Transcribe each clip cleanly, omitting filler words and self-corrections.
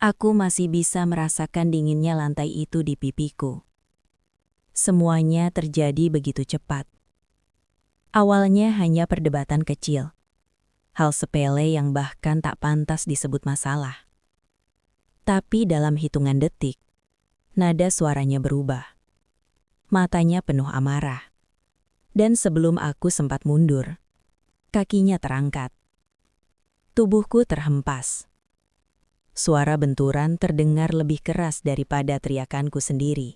Aku masih bisa merasakan dinginnya lantai itu di pipiku. Semuanya terjadi begitu cepat. Awalnya hanya perdebatan kecil. Hal sepele yang bahkan tak pantas disebut masalah. Tapi dalam hitungan detik, nada suaranya berubah. Matanya penuh amarah. Dan sebelum aku sempat mundur, kakinya terangkat. Tubuhku terhempas. Suara benturan terdengar lebih keras daripada teriakanku sendiri.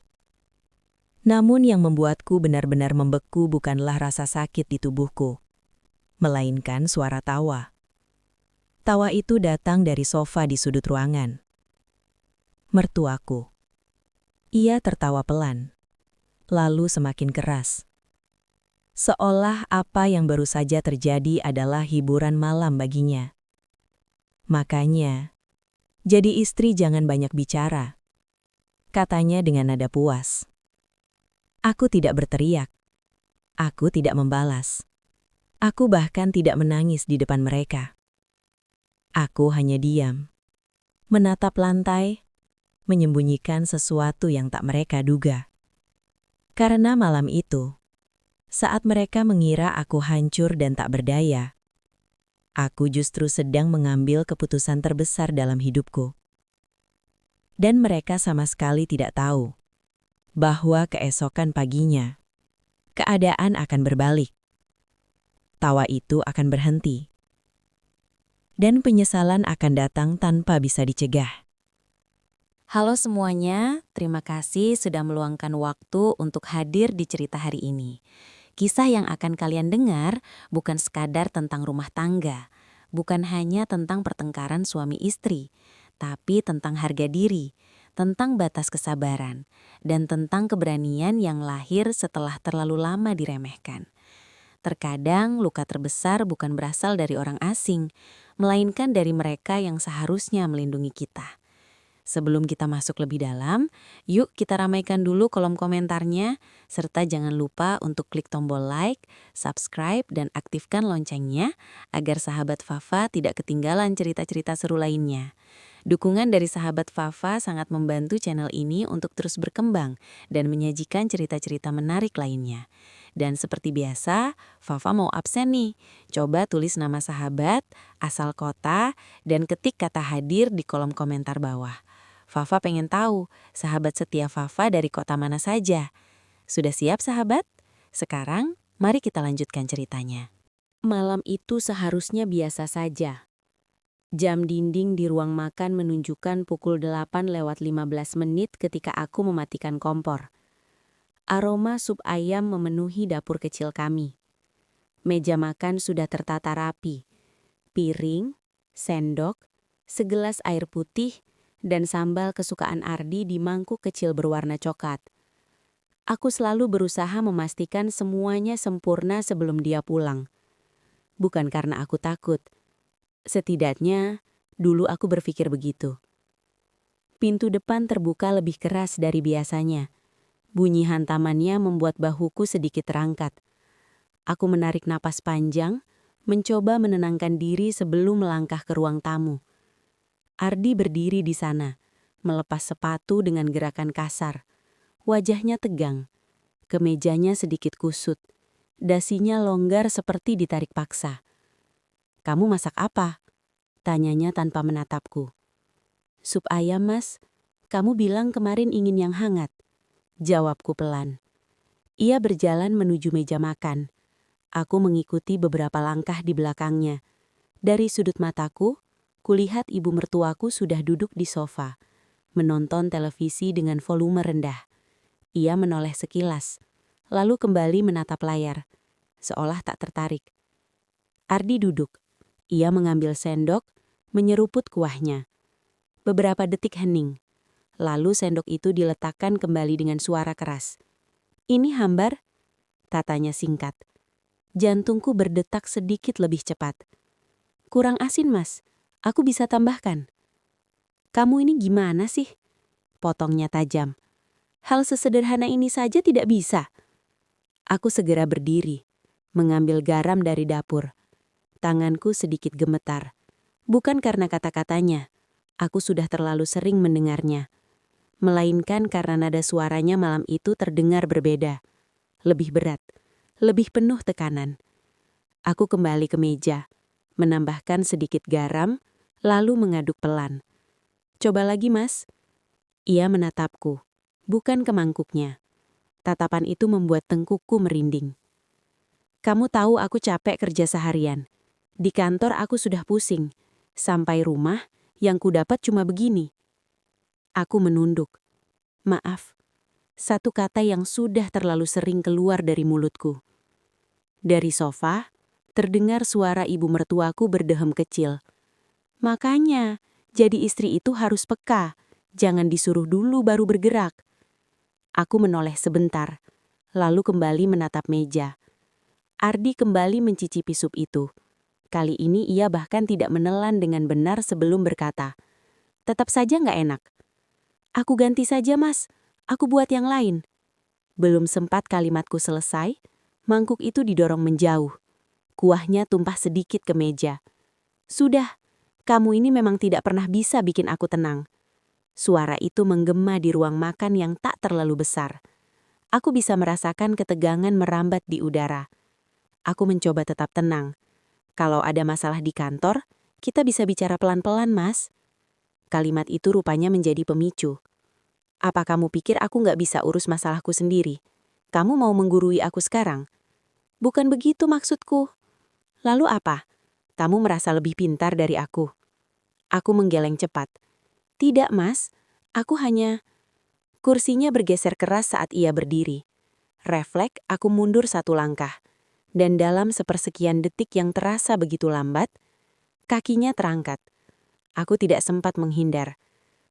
Namun yang membuatku benar-benar membeku bukanlah rasa sakit di tubuhku, melainkan suara tawa. Tawa itu datang dari sofa di sudut ruangan. Mertuaku. Ia tertawa pelan, lalu semakin keras. Seolah apa yang baru saja terjadi adalah hiburan malam baginya. Makanya, jadi istri jangan banyak bicara, katanya dengan nada puas. Aku tidak berteriak. Aku tidak membalas. Aku bahkan tidak menangis di depan mereka. Aku hanya diam, menatap lantai, menyembunyikan sesuatu yang tak mereka duga. Karena malam itu, saat mereka mengira aku hancur dan tak berdaya, aku justru sedang mengambil keputusan terbesar dalam hidupku. Dan mereka sama sekali tidak tahu bahwa keesokan paginya, keadaan akan berbalik. Tawa itu akan berhenti. Dan penyesalan akan datang tanpa bisa dicegah. Halo semuanya, terima kasih sudah meluangkan waktu untuk hadir di cerita hari ini. Kisah yang akan kalian dengar bukan sekadar tentang rumah tangga, bukan hanya tentang pertengkaran suami istri, tapi tentang harga diri, tentang batas kesabaran, dan tentang keberanian yang lahir setelah terlalu lama diremehkan. Terkadang luka terbesar bukan berasal dari orang asing, melainkan dari mereka yang seharusnya melindungi kita. Sebelum kita masuk lebih dalam, yuk kita ramaikan dulu kolom komentarnya, serta jangan lupa untuk klik tombol like, subscribe, dan aktifkan loncengnya agar sahabat Fafa tidak ketinggalan cerita-cerita seru lainnya. Dukungan dari sahabat Fafa sangat membantu channel ini untuk terus berkembang dan menyajikan cerita-cerita menarik lainnya. Dan seperti biasa, Fafa mau absen nih. Coba tulis nama sahabat, asal kota, dan ketik kata hadir di kolom komentar bawah. Fafa pengen tahu, sahabat setia Fafa dari kota mana saja. Sudah siap sahabat? Sekarang, mari kita lanjutkan ceritanya. Malam itu seharusnya biasa saja. Jam dinding di ruang makan menunjukkan pukul 8:15 ketika aku mematikan kompor. Aroma sup ayam memenuhi dapur kecil kami. Meja makan sudah tertata rapi. Piring, sendok, segelas air putih, dan sambal kesukaan Ardi di mangkuk kecil berwarna coklat. Aku selalu berusaha memastikan semuanya sempurna sebelum dia pulang. Bukan karena aku takut. Setidaknya, dulu aku berpikir begitu. Pintu depan terbuka lebih keras dari biasanya. Bunyi hantamannya membuat bahuku sedikit terangkat. Aku menarik napas panjang, mencoba menenangkan diri sebelum melangkah ke ruang tamu. Ardi berdiri di sana, melepas sepatu dengan gerakan kasar. Wajahnya tegang, kemejanya sedikit kusut, dasinya longgar seperti ditarik paksa. "Kamu masak apa?" tanyanya tanpa menatapku. "Sup ayam, Mas. Kamu bilang kemarin ingin yang hangat," jawabku pelan. Ia berjalan menuju meja makan. Aku mengikuti beberapa langkah di belakangnya. Dari sudut mataku, kulihat ibu mertuaku sudah duduk di sofa, menonton televisi dengan volume rendah. Ia menoleh sekilas, lalu kembali menatap layar, seolah tak tertarik. Ardi duduk. Ia mengambil sendok, menyeruput kuahnya. Beberapa detik hening. Lalu sendok itu diletakkan kembali dengan suara keras. "Ini hambar?" tatanya singkat. Jantungku berdetak sedikit lebih cepat. "Kurang asin, Mas. Aku bisa tambahkan." "Kamu ini gimana sih?" potongnya tajam. "Hal sesederhana ini saja tidak bisa." Aku segera berdiri, mengambil garam dari dapur. Tanganku sedikit gemetar. Bukan karena kata-katanya. Aku sudah terlalu sering mendengarnya. Melainkan karena nada suaranya malam itu terdengar berbeda. Lebih berat, lebih penuh tekanan. Aku kembali ke meja, menambahkan sedikit garam, lalu mengaduk pelan. "Coba lagi, Mas." Ia menatapku, bukan ke mangkuknya. Tatapan itu membuat tengkukku merinding. "Kamu tahu aku capek kerja seharian. Di kantor aku sudah pusing. Sampai rumah, yang kudapat cuma begini." Aku menunduk. "Maaf." Satu kata yang sudah terlalu sering keluar dari mulutku. Dari sofa, terdengar suara ibu mertuaku berdehem kecil. "Makanya, jadi istri itu harus peka. Jangan disuruh dulu baru bergerak." Aku menoleh sebentar, lalu kembali menatap meja. Ardi kembali mencicipi sup itu. Kali ini ia bahkan tidak menelan dengan benar sebelum berkata, "Tetap saja nggak enak." "Aku ganti saja, Mas. Aku buat yang lain." Belum sempat kalimatku selesai, mangkuk itu didorong menjauh. Kuahnya tumpah sedikit ke meja. "Sudah, kamu ini memang tidak pernah bisa bikin aku tenang." Suara itu menggema di ruang makan yang tak terlalu besar. Aku bisa merasakan ketegangan merambat di udara. Aku mencoba tetap tenang. "Kalau ada masalah di kantor, kita bisa bicara pelan-pelan, Mas." Kalimat itu rupanya menjadi pemicu. "Apa kamu pikir aku nggak bisa urus masalahku sendiri? Kamu mau menggurui aku sekarang?" "Bukan begitu maksudku." "Lalu apa? Kamu merasa lebih pintar dari aku?" Aku menggeleng cepat. "Tidak, Mas. Aku hanya..." Kursinya bergeser keras saat ia berdiri. Refleks, aku mundur satu langkah. Dan dalam sepersekian detik yang terasa begitu lambat, kakinya terangkat. Aku tidak sempat menghindar.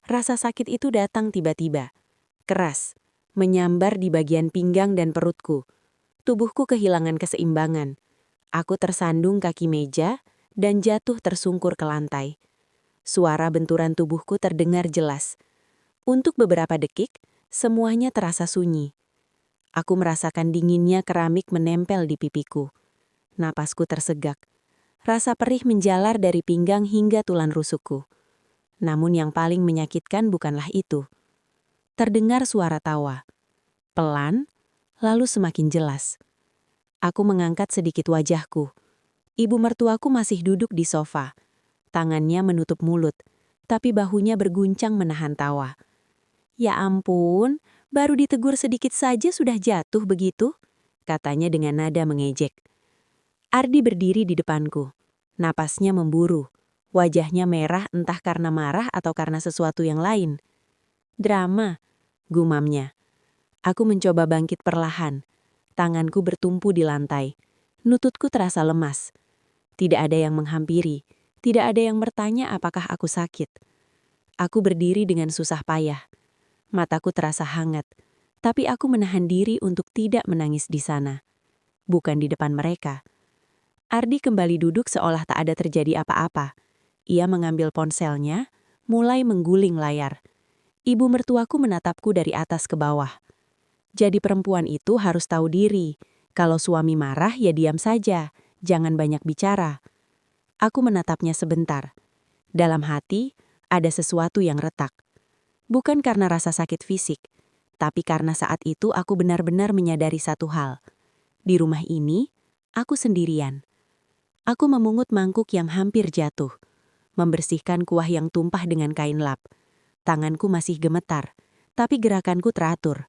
Rasa sakit itu datang tiba-tiba. Keras, menyambar di bagian pinggang dan perutku. Tubuhku kehilangan keseimbangan. Aku tersandung kaki meja dan jatuh tersungkur ke lantai. Suara benturan tubuhku terdengar jelas. Untuk beberapa detik, semuanya terasa sunyi. Aku merasakan dinginnya keramik menempel di pipiku. Napasku tersegak. Rasa perih menjalar dari pinggang hingga tulang rusukku. Namun yang paling menyakitkan bukanlah itu. Terdengar suara tawa. Pelan, lalu semakin jelas. Aku mengangkat sedikit wajahku. Ibu mertuaku masih duduk di sofa. Tangannya menutup mulut, tapi bahunya berguncang menahan tawa. "Ya ampun, baru ditegur sedikit saja sudah jatuh begitu?" katanya dengan nada mengejek. Ardi berdiri di depanku. Napasnya memburu. Wajahnya merah entah karena marah atau karena sesuatu yang lain. "Drama," gumamnya. Aku mencoba bangkit perlahan. Tanganku bertumpu di lantai. Lututku terasa lemas. Tidak ada yang menghampiri. Tidak ada yang bertanya apakah aku sakit. Aku berdiri dengan susah payah. Mataku terasa hangat. Tapi aku menahan diri untuk tidak menangis di sana. Bukan di depan mereka. Ardi kembali duduk seolah tak ada terjadi apa-apa. Ia mengambil ponselnya, mulai mengguling layar. Ibu mertuaku menatapku dari atas ke bawah. "Jadi perempuan itu harus tahu diri. Kalau suami marah ya diam saja, jangan banyak bicara." Aku menatapnya sebentar. Dalam hati, ada sesuatu yang retak. Bukan karena rasa sakit fisik, tapi karena saat itu aku benar-benar menyadari satu hal. Di rumah ini, aku sendirian. Aku memungut mangkuk yang hampir jatuh, membersihkan kuah yang tumpah dengan kain lap. Tanganku masih gemetar, tapi gerakanku teratur.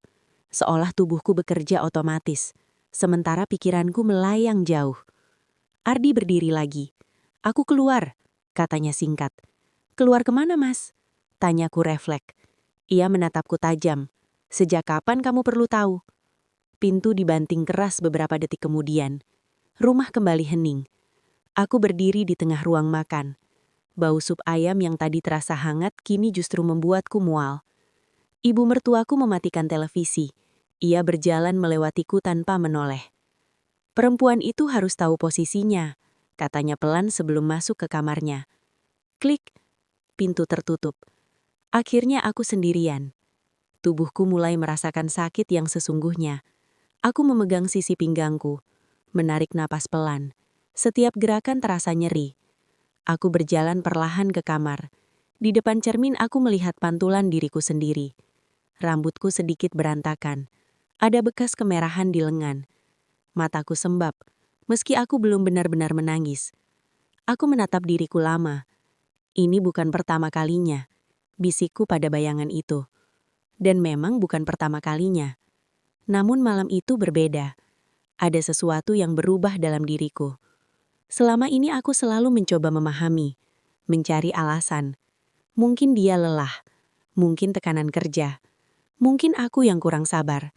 Seolah tubuhku bekerja otomatis, sementara pikiranku melayang jauh. Ardi berdiri lagi. "Aku keluar," katanya singkat. "Keluar kemana, Mas?" tanyaku refleks. Ia menatapku tajam. "Sejak kapan kamu perlu tahu?" Pintu dibanting keras beberapa detik kemudian. Rumah kembali hening. Aku berdiri di tengah ruang makan. Bau sup ayam yang tadi terasa hangat kini justru membuatku mual. Ibu mertuaku mematikan televisi. Ia berjalan melewatiku tanpa menoleh. "Perempuan itu harus tahu posisinya," katanya pelan sebelum masuk ke kamarnya. Klik, pintu tertutup. Akhirnya aku sendirian. Tubuhku mulai merasakan sakit yang sesungguhnya. Aku memegang sisi pinggangku, menarik napas pelan. Setiap gerakan terasa nyeri. Aku berjalan perlahan ke kamar. Di depan cermin aku melihat pantulan diriku sendiri. Rambutku sedikit berantakan. Ada bekas kemerahan di lengan. Mataku sembab, meski aku belum benar-benar menangis. Aku menatap diriku lama. Ini bukan pertama kalinya, bisikku pada bayangan itu. Dan memang bukan pertama kalinya. Namun malam itu berbeda. Ada sesuatu yang berubah dalam diriku. Selama ini aku selalu mencoba memahami, mencari alasan. Mungkin dia lelah, mungkin tekanan kerja, mungkin aku yang kurang sabar.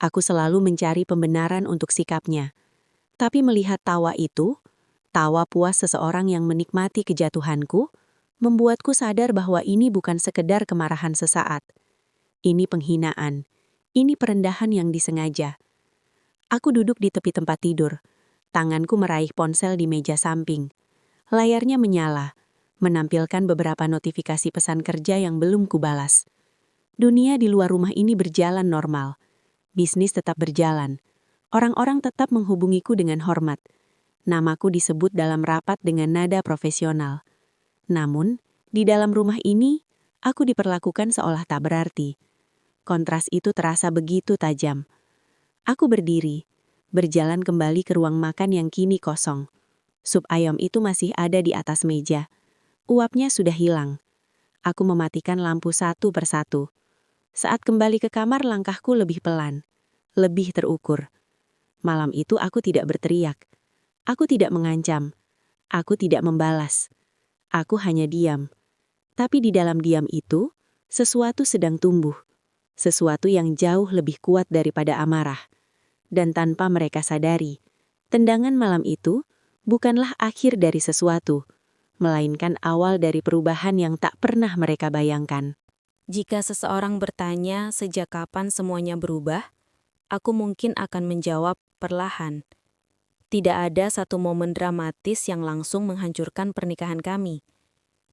Aku selalu mencari pembenaran untuk sikapnya. Tapi melihat tawa itu, tawa puas seseorang yang menikmati kejatuhanku, membuatku sadar bahwa ini bukan sekedar kemarahan sesaat. Ini penghinaan, ini perendahan yang disengaja. Aku duduk di tepi tempat tidur, tanganku meraih ponsel di meja samping. Layarnya menyala, menampilkan beberapa notifikasi pesan kerja yang belum kubalas. Dunia di luar rumah ini berjalan normal. Bisnis tetap berjalan. Orang-orang tetap menghubungiku dengan hormat. Namaku disebut dalam rapat dengan nada profesional. Namun, di dalam rumah ini, aku diperlakukan seolah tak berarti. Kontras itu terasa begitu tajam. Aku berdiri, berjalan kembali ke ruang makan yang kini kosong. Sup ayam itu masih ada di atas meja. Uapnya sudah hilang. Aku mematikan lampu satu persatu. Saat kembali ke kamar, langkahku lebih pelan, lebih terukur. Malam itu aku tidak berteriak. Aku tidak mengancam. Aku tidak membalas. Aku hanya diam. Tapi di dalam diam itu, sesuatu sedang tumbuh. Sesuatu yang jauh lebih kuat daripada amarah. Dan tanpa mereka sadari, tendangan malam itu bukanlah akhir dari sesuatu, melainkan awal dari perubahan yang tak pernah mereka bayangkan. Jika seseorang bertanya sejak kapan semuanya berubah, aku mungkin akan menjawab perlahan. Tidak ada satu momen dramatis yang langsung menghancurkan pernikahan kami.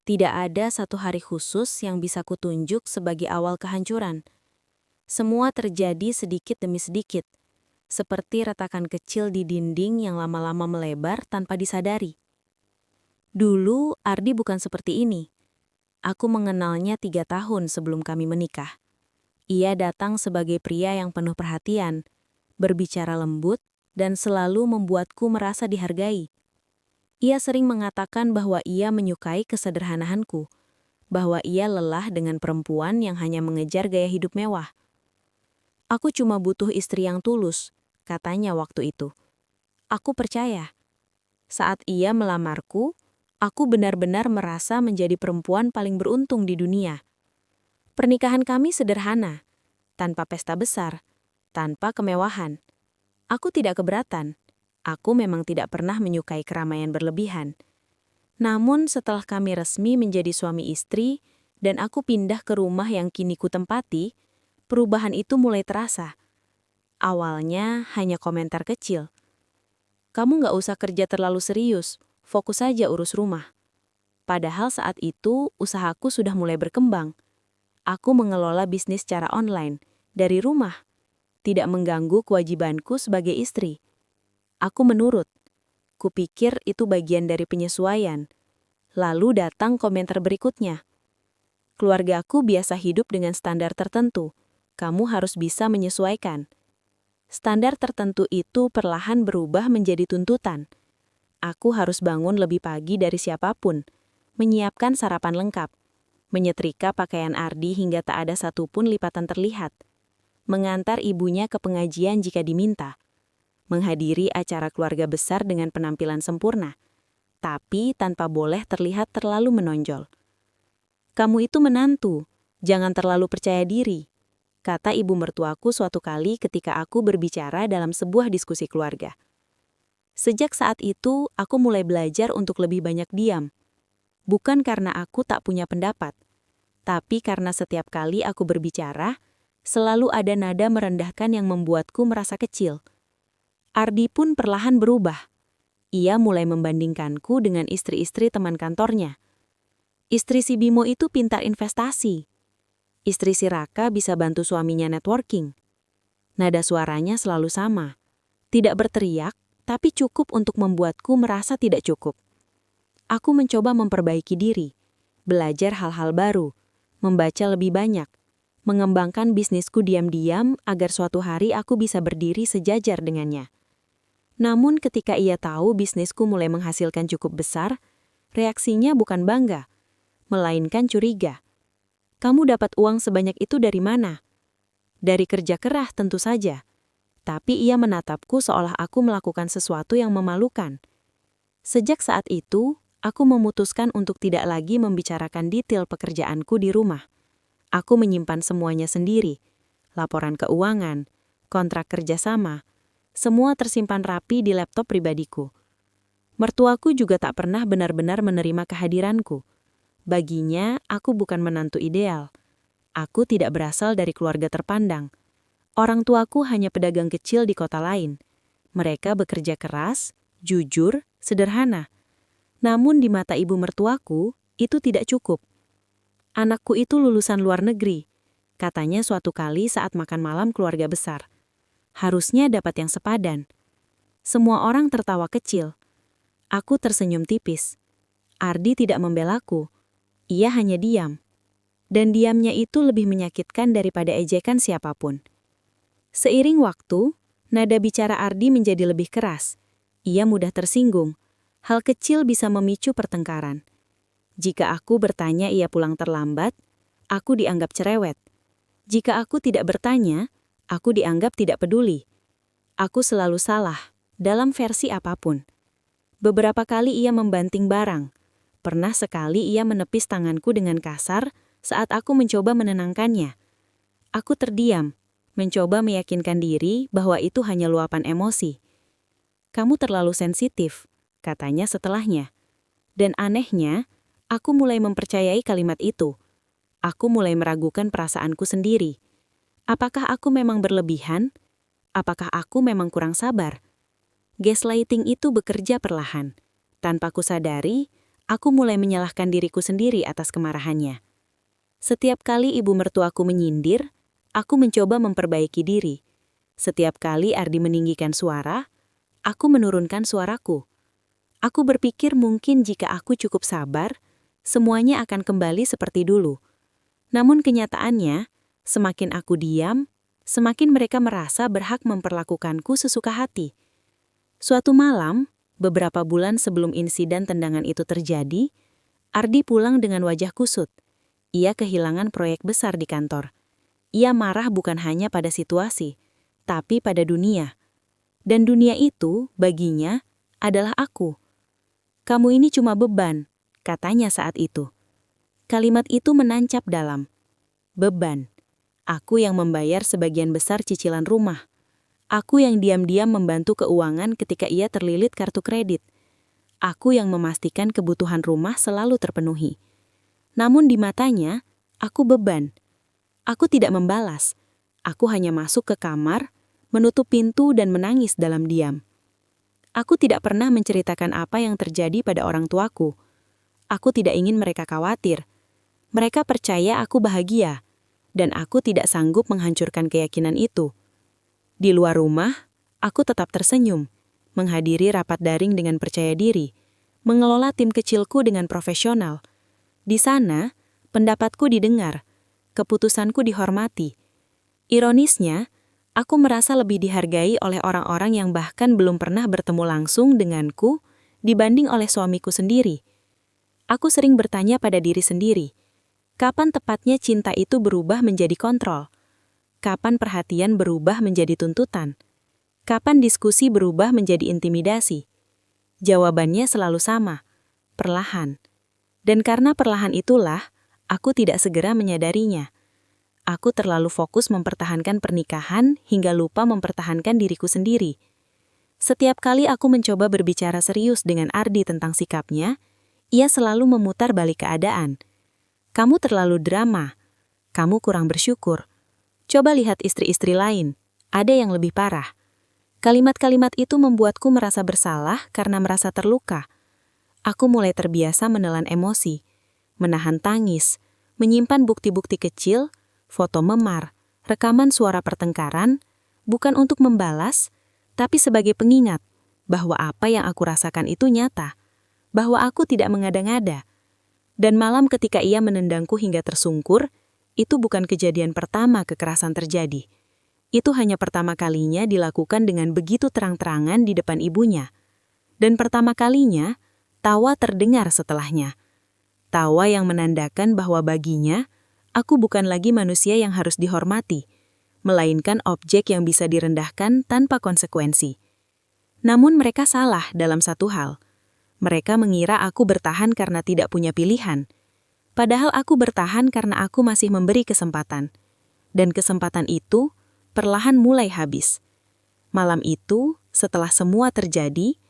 Tidak ada satu hari khusus yang bisa kutunjuk sebagai awal kehancuran. Semua terjadi sedikit demi sedikit, seperti retakan kecil di dinding yang lama-lama melebar tanpa disadari. Dulu, Ardi bukan seperti ini. Aku mengenalnya 3 tahun sebelum kami menikah. Ia datang sebagai pria yang penuh perhatian, berbicara lembut, dan selalu membuatku merasa dihargai. Ia sering mengatakan bahwa ia menyukai kesederhanaanku, bahwa ia lelah dengan perempuan yang hanya mengejar gaya hidup mewah. Aku cuma butuh istri yang tulus, katanya waktu itu. Aku percaya. Saat ia melamarku, aku benar-benar merasa menjadi perempuan paling beruntung di dunia. Pernikahan kami sederhana, tanpa pesta besar, tanpa kemewahan. Aku tidak keberatan. Aku memang tidak pernah menyukai keramaian berlebihan. Namun setelah kami resmi menjadi suami istri, dan aku pindah ke rumah yang kini kutempati, perubahan itu mulai terasa. Awalnya hanya komentar kecil. Kamu nggak usah kerja terlalu serius, fokus saja urus rumah. Padahal saat itu usahaku sudah mulai berkembang. Aku mengelola bisnis secara online, dari rumah. Tidak mengganggu kewajibanku sebagai istri. Aku menurut. Kupikir itu bagian dari penyesuaian. Lalu datang komentar berikutnya. Keluargaku biasa hidup dengan standar tertentu. Kamu harus bisa menyesuaikan. Standar tertentu itu perlahan berubah menjadi tuntutan. Aku harus bangun lebih pagi dari siapapun, menyiapkan sarapan lengkap, menyetrika pakaian Ardi hingga tak ada satupun lipatan terlihat, mengantar ibunya ke pengajian jika diminta, menghadiri acara keluarga besar dengan penampilan sempurna, tapi tanpa boleh terlihat terlalu menonjol. Kamu itu menantu, jangan terlalu percaya diri, kata ibu mertuaku suatu kali ketika aku berbicara dalam sebuah diskusi keluarga. Sejak saat itu, aku mulai belajar untuk lebih banyak diam. Bukan karena aku tak punya pendapat, tapi karena setiap kali aku berbicara, selalu ada nada merendahkan yang membuatku merasa kecil. Ardi pun perlahan berubah. Ia mulai membandingkanku dengan istri-istri teman kantornya. Istri si Bimo itu pintar investasi. Istri si Raka bisa bantu suaminya networking. Nada suaranya selalu sama. Tidak berteriak, tapi cukup untuk membuatku merasa tidak cukup. Aku mencoba memperbaiki diri. belajar hal-hal baru, membaca lebih banyak, mengembangkan bisnisku diam-diam agar suatu hari aku bisa berdiri sejajar dengannya. Namun ketika ia tahu bisnisku mulai menghasilkan cukup besar, reaksinya bukan bangga, melainkan curiga. Kamu dapat uang sebanyak itu dari mana? Dari kerja keras tentu saja. Tapi ia menatapku seolah aku melakukan sesuatu yang memalukan. Sejak saat itu, aku memutuskan untuk tidak lagi membicarakan detail pekerjaanku di rumah. Aku menyimpan semuanya sendiri. Laporan keuangan, kontrak kerjasama, semua tersimpan rapi di laptop pribadiku. Mertuaku juga tak pernah benar-benar menerima kehadiranku. Baginya, aku bukan menantu ideal. Aku tidak berasal dari keluarga terpandang. Orang tuaku hanya pedagang kecil di kota lain. Mereka bekerja keras, jujur, sederhana. Namun di mata ibu mertuaku, itu tidak cukup. Anakku itu lulusan luar negeri, katanya suatu kali saat makan malam keluarga besar. Harusnya dapat yang sepadan. Semua orang tertawa kecil. Aku tersenyum tipis. Ardi tidak membelaku. Ia hanya diam. Dan diamnya itu lebih menyakitkan daripada ejekan siapapun. Seiring waktu, nada bicara Ardi menjadi lebih keras. Ia mudah tersinggung. Hal kecil bisa memicu pertengkaran. Jika aku bertanya ia pulang terlambat, aku dianggap cerewet. Jika aku tidak bertanya, aku dianggap tidak peduli. Aku selalu salah, dalam versi apapun. Beberapa kali ia membanting barang. Pernah sekali ia menepis tanganku dengan kasar saat aku mencoba menenangkannya. Aku terdiam, mencoba meyakinkan diri bahwa itu hanya luapan emosi. Kamu terlalu sensitif, katanya setelahnya. Dan anehnya, aku mulai mempercayai kalimat itu. Aku mulai meragukan perasaanku sendiri. Apakah aku memang berlebihan? Apakah aku memang kurang sabar? Gaslighting itu bekerja perlahan. Tanpa kusadari, aku mulai menyalahkan diriku sendiri atas kemarahannya. Setiap kali ibu mertuaku menyindir, aku mencoba memperbaiki diri. Setiap kali Ardi meninggikan suara, aku menurunkan suaraku. Aku berpikir mungkin jika aku cukup sabar, semuanya akan kembali seperti dulu. Namun kenyataannya, semakin aku diam, semakin mereka merasa berhak memperlakukanku sesuka hati. Suatu malam, beberapa bulan sebelum insiden tendangan itu terjadi, Ardi pulang dengan wajah kusut. Ia kehilangan proyek besar di kantor. Ia marah bukan hanya pada situasi, tapi pada dunia. Dan dunia itu, baginya, adalah aku. Kamu ini cuma beban, katanya saat itu. Kalimat itu menancap dalam. Beban. Aku yang membayar sebagian besar cicilan rumah. Aku yang diam-diam membantu keuangan ketika ia terlilit kartu kredit. Aku yang memastikan kebutuhan rumah selalu terpenuhi. Namun di matanya, aku beban. Aku tidak membalas. Aku hanya masuk ke kamar, menutup pintu dan menangis dalam diam. Aku tidak pernah menceritakan apa yang terjadi pada orang tuaku. Aku tidak ingin mereka khawatir. Mereka percaya aku bahagia, dan aku tidak sanggup menghancurkan keyakinan itu. Di luar rumah, aku tetap tersenyum, menghadiri rapat daring dengan percaya diri, mengelola tim kecilku dengan profesional. Di sana, pendapatku didengar, keputusanku dihormati. Ironisnya, aku merasa lebih dihargai oleh orang-orang yang bahkan belum pernah bertemu langsung denganku dibanding oleh suamiku sendiri. Aku sering bertanya pada diri sendiri, kapan tepatnya cinta itu berubah menjadi kontrol? Kapan perhatian berubah menjadi tuntutan? Kapan diskusi berubah menjadi intimidasi? Jawabannya selalu sama, perlahan. Dan karena perlahan itulah, aku tidak segera menyadarinya. Aku terlalu fokus mempertahankan pernikahan hingga lupa mempertahankan diriku sendiri. Setiap kali aku mencoba berbicara serius dengan Ardi tentang sikapnya, ia selalu memutar balik keadaan. Kamu terlalu drama. Kamu kurang bersyukur. Coba lihat istri-istri lain. Ada yang lebih parah. Kalimat-kalimat itu membuatku merasa bersalah karena merasa terluka. Aku mulai terbiasa menelan emosi, menahan tangis, menyimpan bukti-bukti kecil, foto memar, rekaman suara pertengkaran, bukan untuk membalas, tapi sebagai pengingat bahwa apa yang aku rasakan itu nyata, bahwa aku tidak mengada-ngada, Dan malam ketika ia menendangku hingga tersungkur, itu bukan kejadian pertama kekerasan terjadi. Itu hanya pertama kalinya dilakukan dengan begitu terang-terangan di depan ibunya. Dan pertama kalinya, tawa terdengar setelahnya. Tawa yang menandakan bahwa baginya, aku bukan lagi manusia yang harus dihormati, melainkan objek yang bisa direndahkan tanpa konsekuensi. Namun mereka salah dalam satu hal. Mereka mengira aku bertahan karena tidak punya pilihan. Padahal aku bertahan karena aku masih memberi kesempatan. Dan kesempatan itu perlahan mulai habis. Malam itu, setelah semua terjadi,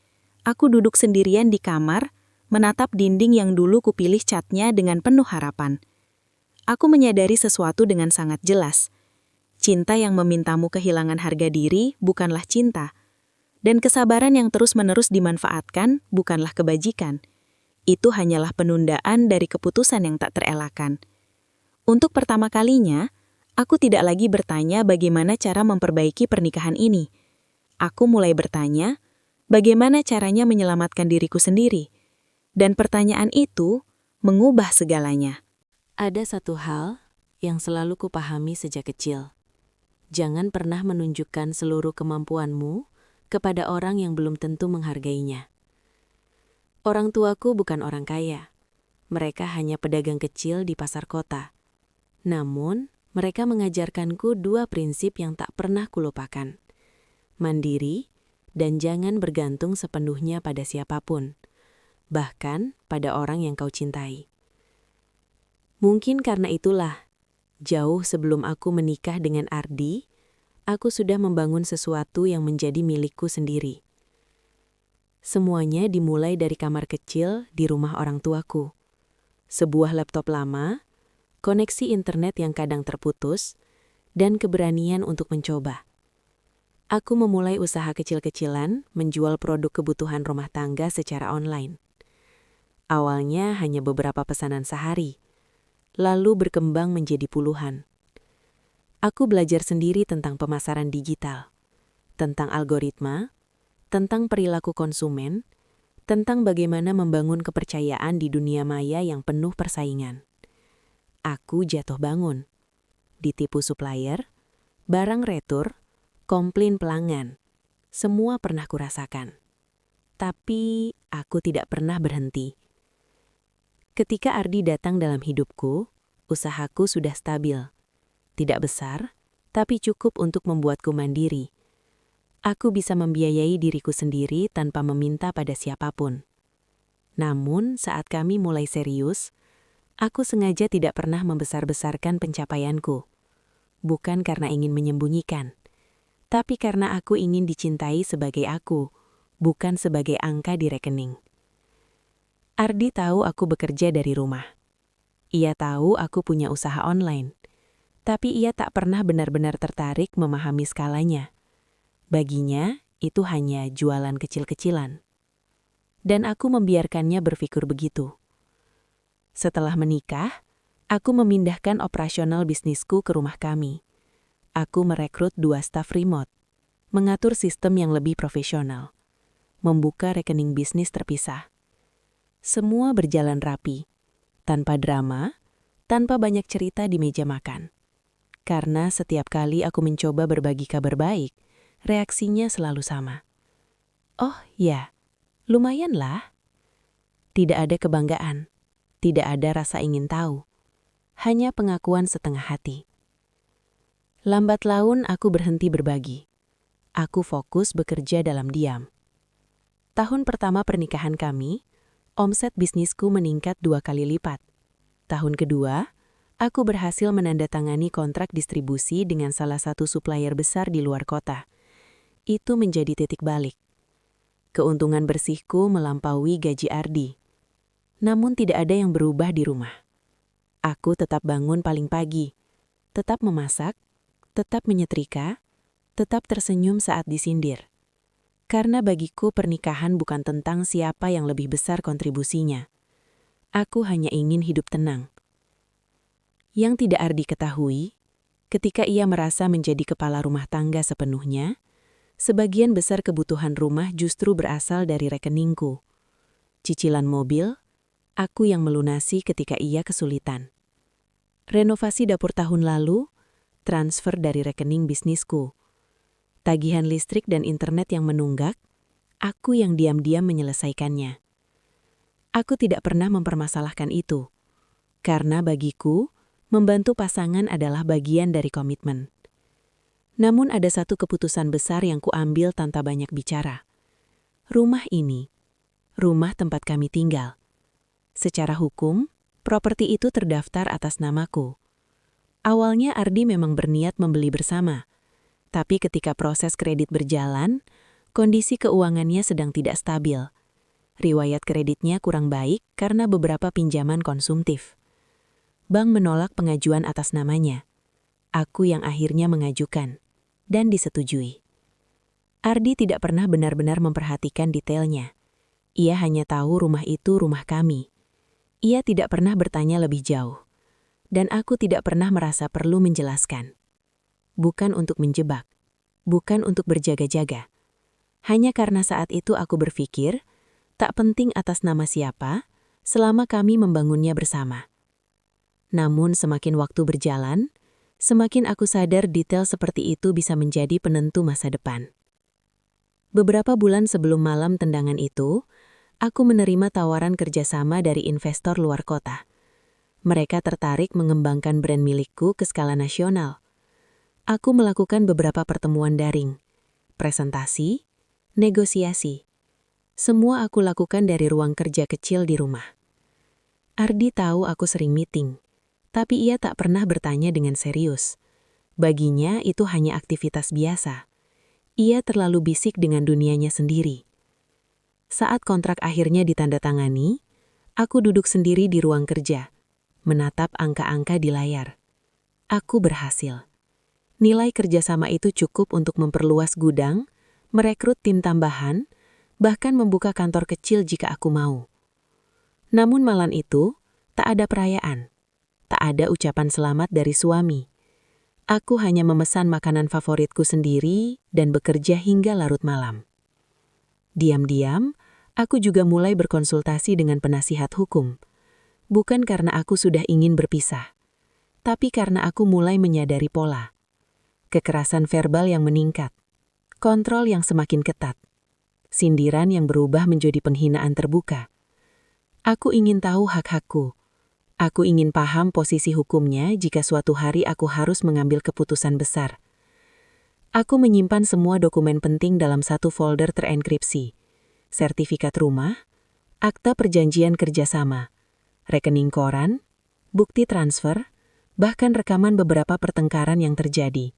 aku duduk sendirian di kamar, menatap dinding yang dulu kupilih catnya dengan penuh harapan. Aku menyadari sesuatu dengan sangat jelas. Cinta yang memintamu kehilangan harga diri bukanlah cinta. Dan kesabaran yang terus-menerus dimanfaatkan bukanlah kebajikan. Itu hanyalah penundaan dari keputusan yang tak terelakkan. Untuk pertama kalinya, aku tidak lagi bertanya bagaimana cara memperbaiki pernikahan ini. Aku mulai bertanya, bagaimana caranya menyelamatkan diriku sendiri. Dan pertanyaan itu mengubah segalanya. Ada satu hal yang selalu kupahami sejak kecil. Jangan pernah menunjukkan seluruh kemampuanmu kepada orang yang belum tentu menghargainya. Orang tuaku bukan orang kaya. Mereka hanya pedagang kecil di pasar kota. Namun, mereka mengajarkanku dua prinsip yang tak pernah kulupakan. Mandiri, dan jangan bergantung sepenuhnya pada siapapun, bahkan pada orang yang kau cintai. Mungkin karena itulah, jauh sebelum aku menikah dengan Ardi, aku sudah membangun sesuatu yang menjadi milikku sendiri. Semuanya dimulai dari kamar kecil di rumah orang tuaku. Sebuah laptop lama, koneksi internet yang kadang terputus, dan keberanian untuk mencoba. Aku memulai usaha kecil-kecilan menjual produk kebutuhan rumah tangga secara online. Awalnya hanya beberapa pesanan sehari, lalu berkembang menjadi puluhan. Aku belajar sendiri tentang pemasaran digital, tentang algoritma, tentang perilaku konsumen, tentang bagaimana membangun kepercayaan di dunia maya yang penuh persaingan. Aku jatuh bangun, ditipu supplier, barang retur, komplain pelanggan. Semua pernah kurasakan. Tapi aku tidak pernah berhenti. Ketika Ardi datang dalam hidupku, usahaku sudah stabil. Tidak besar, tapi cukup untuk membuatku mandiri. Aku bisa membiayai diriku sendiri tanpa meminta pada siapapun. Namun, saat kami mulai serius, aku sengaja tidak pernah membesar-besarkan pencapaianku. Bukan karena ingin menyembunyikan, tapi karena aku ingin dicintai sebagai aku, bukan sebagai angka di rekening. Ardi tahu aku bekerja dari rumah. Ia tahu aku punya usaha online. Tapi ia tak pernah benar-benar tertarik memahami skalanya. Baginya, itu hanya jualan kecil-kecilan. Dan aku membiarkannya berpikir begitu. Setelah menikah, aku memindahkan operasional bisnisku ke rumah kami. Aku merekrut 2 staf remote, mengatur sistem yang lebih profesional, membuka rekening bisnis terpisah. Semua berjalan rapi, tanpa drama, tanpa banyak cerita di meja makan. Karena setiap kali aku mencoba berbagi kabar baik, reaksinya selalu sama. Oh ya, lumayanlah. Tidak ada kebanggaan, tidak ada rasa ingin tahu, hanya pengakuan setengah hati. Lambat laun aku berhenti berbagi. Aku fokus bekerja dalam diam. Tahun pertama pernikahan kami, omset bisnisku meningkat 2 kali lipat. Tahun kedua, aku berhasil menandatangani kontrak distribusi dengan salah satu supplier besar di luar kota. Itu menjadi titik balik. Keuntungan bersihku melampaui gaji Ardi. Namun tidak ada yang berubah di rumah. Aku tetap bangun paling pagi, tetap memasak, tetap menyetrika, tetap tersenyum saat disindir. Karena bagiku pernikahan bukan tentang siapa yang lebih besar kontribusinya. Aku hanya ingin hidup tenang. Yang tidak Ardi ketahui, ketika ia merasa menjadi kepala rumah tangga sepenuhnya, sebagian besar kebutuhan rumah justru berasal dari rekeningku. Cicilan mobil, Aku yang melunasi ketika ia kesulitan. Renovasi dapur tahun lalu, transfer dari rekening bisnisku. Tagihan listrik dan internet yang menunggak, aku yang diam-diam menyelesaikannya. Aku tidak pernah mempermasalahkan itu, karena bagiku, membantu pasangan adalah bagian dari komitmen. Namun ada satu keputusan besar yang kuambil tanpa banyak bicara. Rumah ini, rumah tempat kami tinggal. Secara hukum, properti itu terdaftar atas namaku. Awalnya Ardi memang berniat membeli bersama, tapi ketika proses kredit berjalan, kondisi keuangannya sedang tidak stabil. Riwayat kreditnya kurang baik karena beberapa pinjaman konsumtif. Bank menolak pengajuan atas namanya. Aku yang akhirnya mengajukan, dan disetujui. Ardi tidak pernah benar-benar memperhatikan detailnya. Ia hanya tahu rumah itu rumah kami. Ia tidak pernah bertanya lebih jauh. Dan aku tidak pernah merasa perlu menjelaskan. Bukan untuk menjebak. Bukan untuk berjaga-jaga. Hanya karena saat itu aku berpikir, tak penting atas nama siapa, selama kami membangunnya bersama. Namun semakin waktu berjalan, semakin aku sadar detail seperti itu bisa menjadi penentu masa depan. Beberapa bulan sebelum malam tendangan itu, aku menerima tawaran kerjasama dari investor luar kota. Mereka tertarik mengembangkan brand milikku ke skala nasional. Aku melakukan beberapa pertemuan daring, presentasi, negosiasi. Semua aku lakukan dari ruang kerja kecil di rumah. Ardi tahu aku sering meeting, tapi ia tak pernah bertanya dengan serius. Baginya itu hanya aktivitas biasa. Ia terlalu bisik dengan dunianya sendiri. Saat kontrak akhirnya ditandatangani, aku duduk sendiri di ruang kerja, menatap angka-angka di layar. Aku berhasil. Nilai kerjasama itu cukup untuk memperluas gudang, merekrut tim tambahan, bahkan membuka kantor kecil jika aku mau. Namun malam itu, tak ada perayaan. Tak ada ucapan selamat dari suami. Aku hanya memesan makanan favoritku sendiri dan bekerja hingga larut malam. Diam-diam, aku juga mulai berkonsultasi dengan penasihat hukum. Bukan karena aku sudah ingin berpisah, tapi karena aku mulai menyadari pola. Kekerasan verbal yang meningkat, kontrol yang semakin ketat, sindiran yang berubah menjadi penghinaan terbuka. Aku ingin tahu hak-hakku. Aku ingin paham posisi hukumnya jika suatu hari aku harus mengambil keputusan besar. Aku menyimpan semua dokumen penting dalam satu folder terenkripsi. Sertifikat rumah, akta perjanjian kerjasama, rekening koran, bukti transfer, bahkan rekaman beberapa pertengkaran yang terjadi.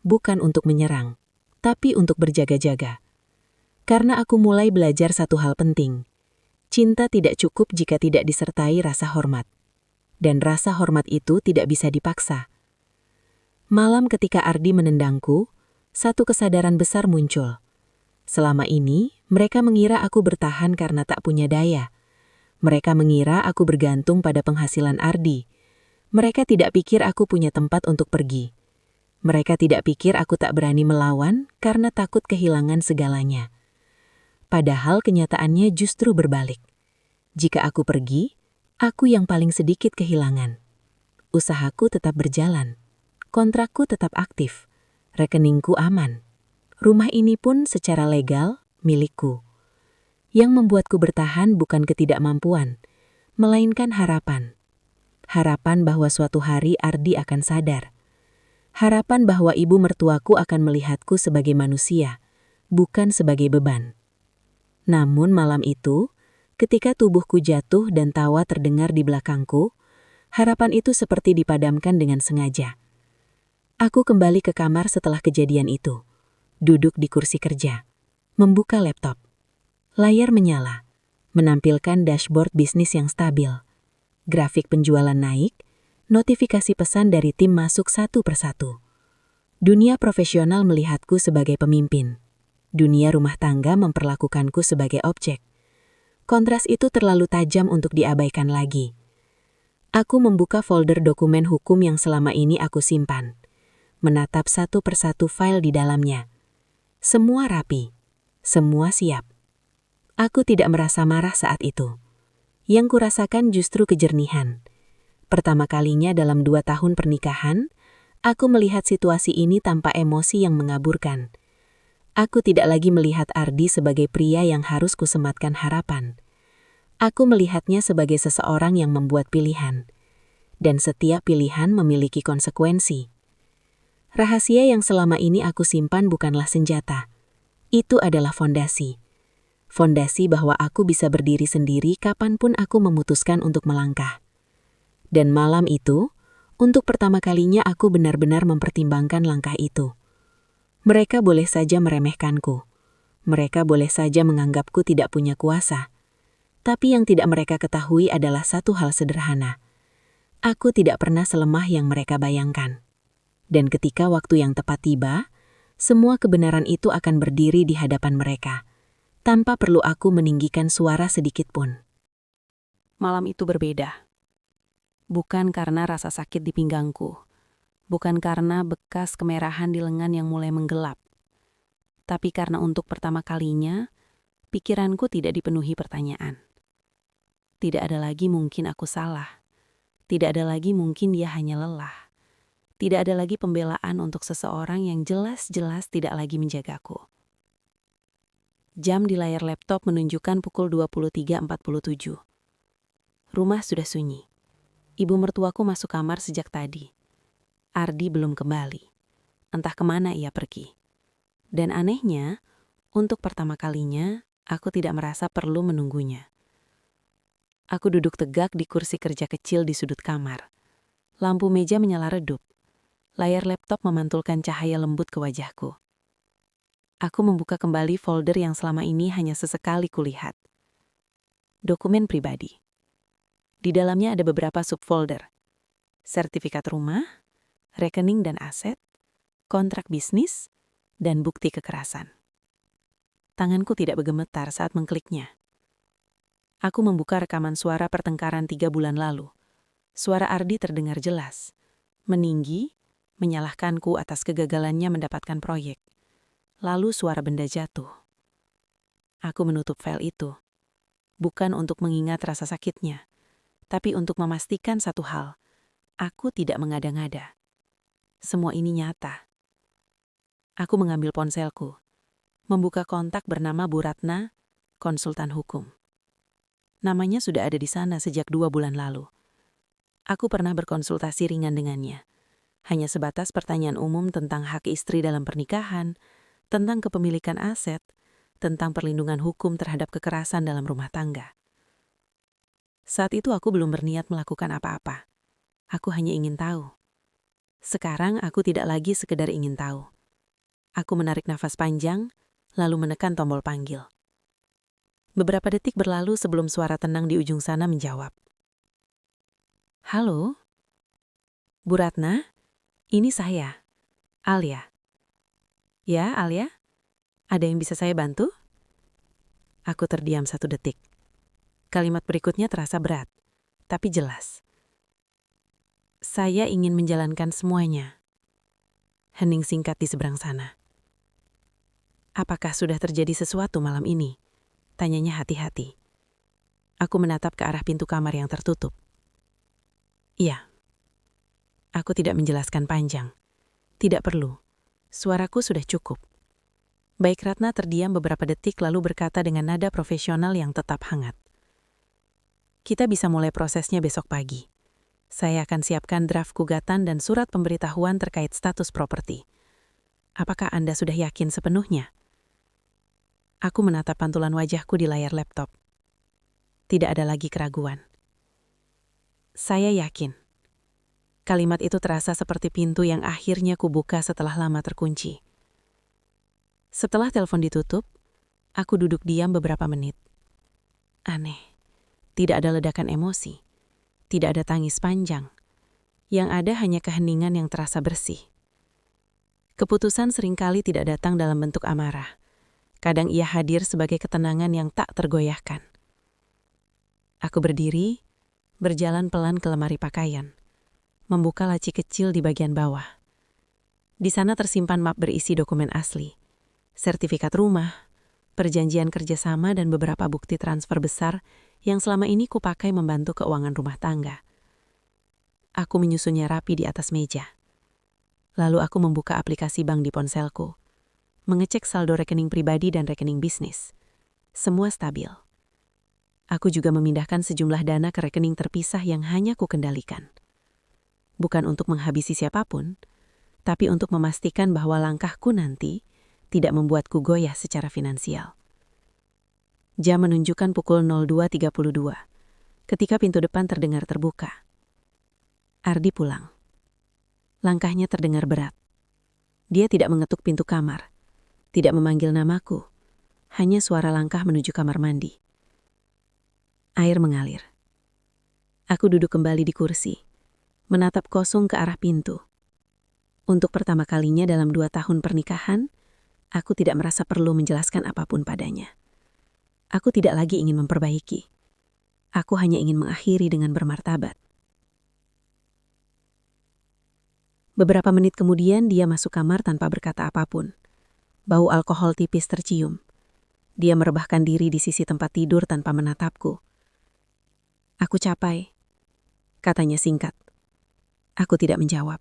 Bukan untuk menyerang, tapi untuk berjaga-jaga. Karena aku mulai belajar satu hal penting. Cinta tidak cukup jika tidak disertai rasa hormat. Dan rasa hormat itu tidak bisa dipaksa. Malam ketika Ardi menendangku, satu kesadaran besar muncul. Selama ini, mereka mengira aku bertahan karena tak punya daya. Mereka mengira aku bergantung pada penghasilan Ardi. Mereka tidak pikir aku punya tempat untuk pergi. Mereka tidak pikir aku tak berani melawan karena takut kehilangan segalanya. Padahal kenyataannya justru berbalik. Jika aku pergi, aku yang paling sedikit kehilangan. Usahaku tetap berjalan. Kontrakku tetap aktif, rekeningku aman. Rumah ini pun secara legal milikku. Yang membuatku bertahan bukan ketidakmampuan, melainkan harapan. Harapan bahwa suatu hari Ardi akan sadar. Harapan bahwa ibu mertuaku akan melihatku sebagai manusia, bukan sebagai beban. Namun malam itu, ketika tubuhku jatuh dan tawa terdengar di belakangku, harapan itu seperti dipadamkan dengan sengaja. Aku kembali ke kamar setelah kejadian itu. Duduk di kursi kerja. Membuka laptop. Layar menyala. Menampilkan dashboard bisnis yang stabil. Grafik penjualan naik. Notifikasi pesan dari tim masuk satu persatu. Dunia profesional melihatku sebagai pemimpin. Dunia rumah tangga memperlakukanku sebagai objek. Kontras itu terlalu tajam untuk diabaikan lagi. Aku membuka folder dokumen hukum yang selama ini aku simpan. Menatap satu persatu file di dalamnya. Semua rapi, semua siap. Aku tidak merasa marah saat itu. Yang kurasakan justru kejernihan. Pertama kalinya dalam 2 tahun pernikahan, aku melihat situasi ini tanpa emosi yang mengaburkan. Aku tidak lagi melihat Ardi sebagai pria yang harus kusematkan harapan. Aku melihatnya sebagai seseorang yang membuat pilihan. Dan setiap pilihan memiliki konsekuensi. Rahasia yang selama ini aku simpan bukanlah senjata. Itu adalah fondasi. Fondasi bahwa aku bisa berdiri sendiri kapanpun aku memutuskan untuk melangkah. Dan malam itu, untuk pertama kalinya aku benar-benar mempertimbangkan langkah itu. Mereka boleh saja meremehkanku. Mereka boleh saja menganggapku tidak punya kuasa. Tapi yang tidak mereka ketahui adalah satu hal sederhana. Aku tidak pernah selemah yang mereka bayangkan. Dan ketika waktu yang tepat tiba, semua kebenaran itu akan berdiri di hadapan mereka, tanpa perlu aku meninggikan suara sedikit pun. Malam itu berbeda. Bukan karena rasa sakit di pinggangku, bukan karena bekas kemerahan di lengan yang mulai menggelap, tapi karena untuk pertama kalinya, pikiranku tidak dipenuhi pertanyaan. Tidak ada lagi mungkin aku salah. Tidak ada lagi mungkin dia hanya lelah. Tidak ada lagi pembelaan untuk seseorang yang jelas-jelas tidak lagi menjagaku. Jam di layar laptop menunjukkan pukul 23.47. Rumah sudah sunyi. Ibu mertuaku masuk kamar sejak tadi. Ardi belum kembali. Entah kemana ia pergi. Dan anehnya, untuk pertama kalinya, aku tidak merasa perlu menunggunya. Aku duduk tegak di kursi kerja kecil di sudut kamar. Lampu meja menyala redup. Layar laptop memantulkan cahaya lembut ke wajahku. Aku membuka kembali folder yang selama ini hanya sesekali kulihat. Dokumen pribadi. Di dalamnya ada beberapa subfolder. Sertifikat rumah, rekening dan aset, kontrak bisnis, dan bukti kekerasan. Tanganku tidak bergemetar saat mengkliknya. Aku membuka rekaman suara pertengkaran 3 bulan lalu. Suara Ardi terdengar jelas, meninggi, menyalahkanku atas kegagalannya mendapatkan proyek. Lalu suara benda jatuh. Aku menutup file itu, bukan untuk mengingat rasa sakitnya, tapi untuk memastikan satu hal, aku tidak mengada-ngada. Semua ini nyata. Aku mengambil ponselku, membuka kontak bernama Bu Ratna, konsultan hukum. Namanya sudah ada di sana sejak 2 bulan lalu. Aku pernah berkonsultasi ringan dengannya. Hanya sebatas pertanyaan umum tentang hak istri dalam pernikahan, tentang kepemilikan aset, tentang perlindungan hukum terhadap kekerasan dalam rumah tangga. Saat itu aku belum berniat melakukan apa-apa. Aku hanya ingin tahu. Sekarang aku tidak lagi sekedar ingin tahu. Aku menarik nafas panjang, lalu menekan tombol panggil. Beberapa detik berlalu sebelum suara tenang di ujung sana menjawab. Halo? Bu Ratna? Ini saya, Alia. Ya, Alia? Ada yang bisa saya bantu? Aku terdiam 1 detik. Kalimat berikutnya terasa berat, tapi jelas. Saya ingin menjalankan semuanya. Hening singkat di seberang sana. Apakah sudah terjadi sesuatu malam ini? Tanyanya hati-hati. Aku menatap ke arah pintu kamar yang tertutup. Iya. Aku tidak menjelaskan panjang. Tidak perlu. Suaraku sudah cukup. Baik Ratna terdiam beberapa detik lalu berkata dengan nada profesional yang tetap hangat. Kita bisa mulai prosesnya besok pagi. Saya akan siapkan draft gugatan dan surat pemberitahuan terkait status properti. Apakah Anda sudah yakin sepenuhnya? Aku menatap pantulan wajahku di layar laptop. Tidak ada lagi keraguan. Saya yakin. Kalimat itu terasa seperti pintu yang akhirnya kubuka setelah lama terkunci. Setelah telepon ditutup, aku duduk diam beberapa menit. Aneh, tidak ada ledakan emosi, tidak ada tangis panjang. Yang ada hanya keheningan yang terasa bersih. Keputusan seringkali tidak datang dalam bentuk amarah. Kadang ia hadir sebagai ketenangan yang tak tergoyahkan. Aku berdiri, berjalan pelan ke lemari pakaian. Membuka laci kecil di bagian bawah. Di sana tersimpan map berisi dokumen asli, sertifikat rumah, perjanjian kerjasama dan beberapa bukti transfer besar yang selama ini kupakai membantu keuangan rumah tangga. Aku menyusunnya rapi di atas meja. Lalu aku membuka aplikasi bank di ponselku, mengecek saldo rekening pribadi dan rekening bisnis. Semua stabil. Aku juga memindahkan sejumlah dana ke rekening terpisah yang hanya kukendalikan. Bukan untuk menghabisi siapapun, tapi untuk memastikan bahwa langkahku nanti tidak membuatku goyah secara finansial. Jam menunjukkan pukul 02.32, ketika pintu depan terdengar terbuka. Ardi pulang. Langkahnya terdengar berat. Dia tidak mengetuk pintu kamar, tidak memanggil namaku, hanya suara langkah menuju kamar mandi. Air mengalir. Aku duduk kembali di kursi, menatap kosong ke arah pintu. Untuk pertama kalinya dalam 2 tahun pernikahan, aku tidak merasa perlu menjelaskan apapun padanya. Aku tidak lagi ingin memperbaiki. Aku hanya ingin mengakhiri dengan bermartabat. Beberapa menit kemudian dia masuk kamar tanpa berkata apapun. Bau alkohol tipis tercium. Dia merebahkan diri di sisi tempat tidur tanpa menatapku. Aku capai, katanya singkat. Aku tidak menjawab.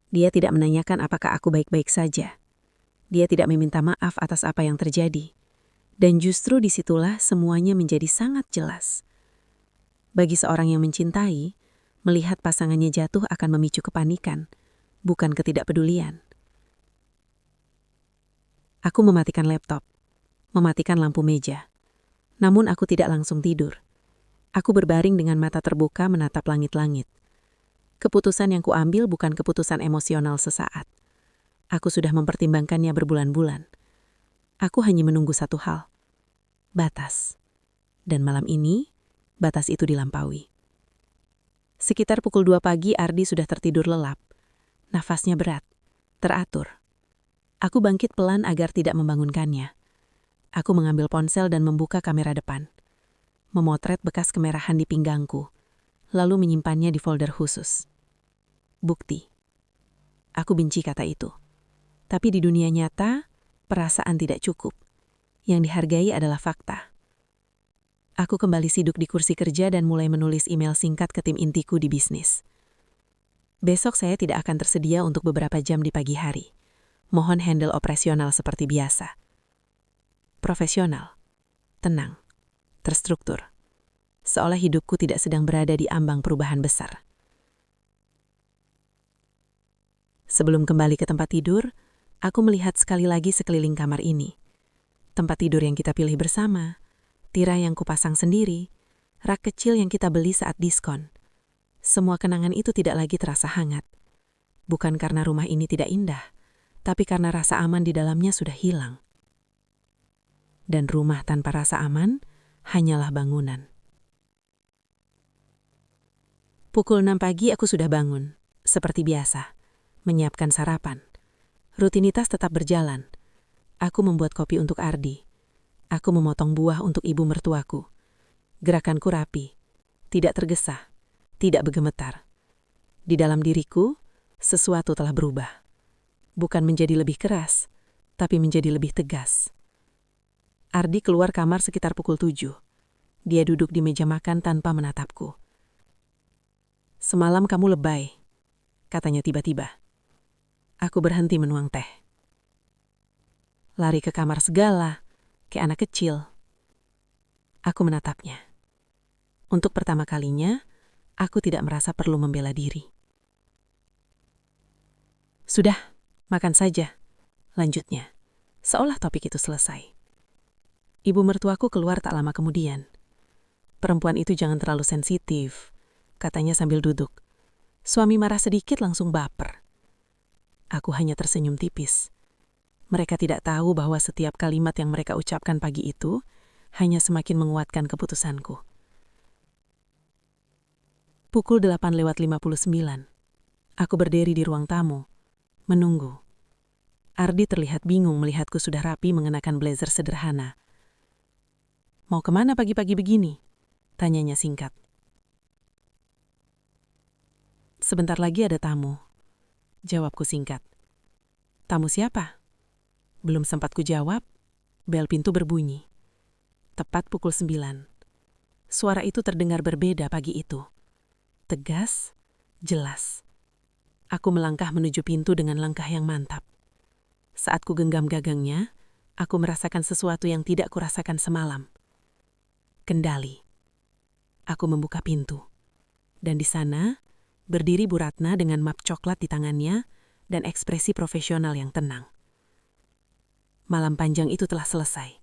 Dia tidak menanyakan apakah aku baik-baik saja. Dia tidak meminta maaf atas apa yang terjadi. Dan justru disitulah semuanya menjadi sangat jelas. Bagi seorang yang mencintai, melihat pasangannya jatuh akan memicu kepanikan, bukan ketidakpedulian. Aku mematikan laptop, mematikan lampu meja. Namun aku tidak langsung tidur. Aku berbaring dengan mata terbuka menatap langit-langit. Keputusan yang kuambil bukan keputusan emosional sesaat. Aku sudah mempertimbangkannya berbulan-bulan. Aku hanya menunggu satu hal. Batas. Dan malam ini, batas itu dilampaui. Sekitar pukul 2 pagi Ardi sudah tertidur lelap. Nafasnya berat, teratur. Aku bangkit pelan agar tidak membangunkannya. Aku mengambil ponsel dan membuka kamera depan. Memotret bekas kemerahan di pinggangku, lalu menyimpannya di folder khusus. Bukti. Aku benci kata itu. Tapi di dunia nyata, perasaan tidak cukup. Yang dihargai adalah fakta. Aku kembali siduk di kursi kerja dan mulai menulis email singkat ke tim intiku di bisnis. Besok saya tidak akan tersedia untuk beberapa jam di pagi hari. Mohon handle operasional seperti biasa. Profesional, tenang, terstruktur. Seolah hidupku tidak sedang berada di ambang perubahan besar. Sebelum kembali ke tempat tidur, aku melihat sekali lagi sekeliling kamar ini. Tempat tidur yang kita pilih bersama, tirai yang kupasang sendiri, rak kecil yang kita beli saat diskon. Semua kenangan itu tidak lagi terasa hangat. Bukan karena rumah ini tidak indah, tapi karena rasa aman di dalamnya sudah hilang. Dan rumah tanpa rasa aman hanyalah bangunan. Pukul 6 pagi aku sudah bangun, seperti biasa, menyiapkan sarapan. Rutinitas tetap berjalan. Aku membuat kopi untuk Ardi. Aku memotong buah untuk ibu mertuaku. Gerakanku rapi, tidak tergesa, tidak bergemetar. Di dalam diriku, sesuatu telah berubah. Bukan menjadi lebih keras, tapi menjadi lebih tegas. Ardi keluar kamar sekitar pukul 7. Dia duduk di meja makan tanpa menatapku. "Semalam kamu lebay," katanya tiba-tiba. Aku berhenti menuang teh. Lari ke kamar segala, kayak anak kecil. Aku menatapnya. Untuk pertama kalinya, aku tidak merasa perlu membela diri. "Sudah, makan saja," lanjutnya, seolah topik itu selesai. Ibu mertuaku keluar tak lama kemudian. "Perempuan itu jangan terlalu sensitif," katanya sambil duduk. "Suami marah sedikit langsung baper." Aku hanya tersenyum tipis. Mereka tidak tahu bahwa setiap kalimat yang mereka ucapkan pagi itu hanya semakin menguatkan keputusanku. Pukul 8:59. Aku berdiri di ruang tamu, menunggu. Ardi terlihat bingung melihatku sudah rapi mengenakan blazer sederhana. "Mau kemana pagi-pagi begini?" tanyanya singkat. "Sebentar lagi ada tamu," jawabku singkat. "Tamu siapa?" Belum sempat kujawab, bel pintu berbunyi. Tepat pukul 9. Suara itu terdengar berbeda pagi itu. Tegas, jelas. Aku melangkah menuju pintu dengan langkah yang mantap. Saat ku genggam gagangnya, aku merasakan sesuatu yang tidak kurasakan semalam. Kendali. Aku membuka pintu. Dan di sana, berdiri Bu Ratna dengan map coklat di tangannya dan ekspresi profesional yang tenang. Malam panjang itu telah selesai.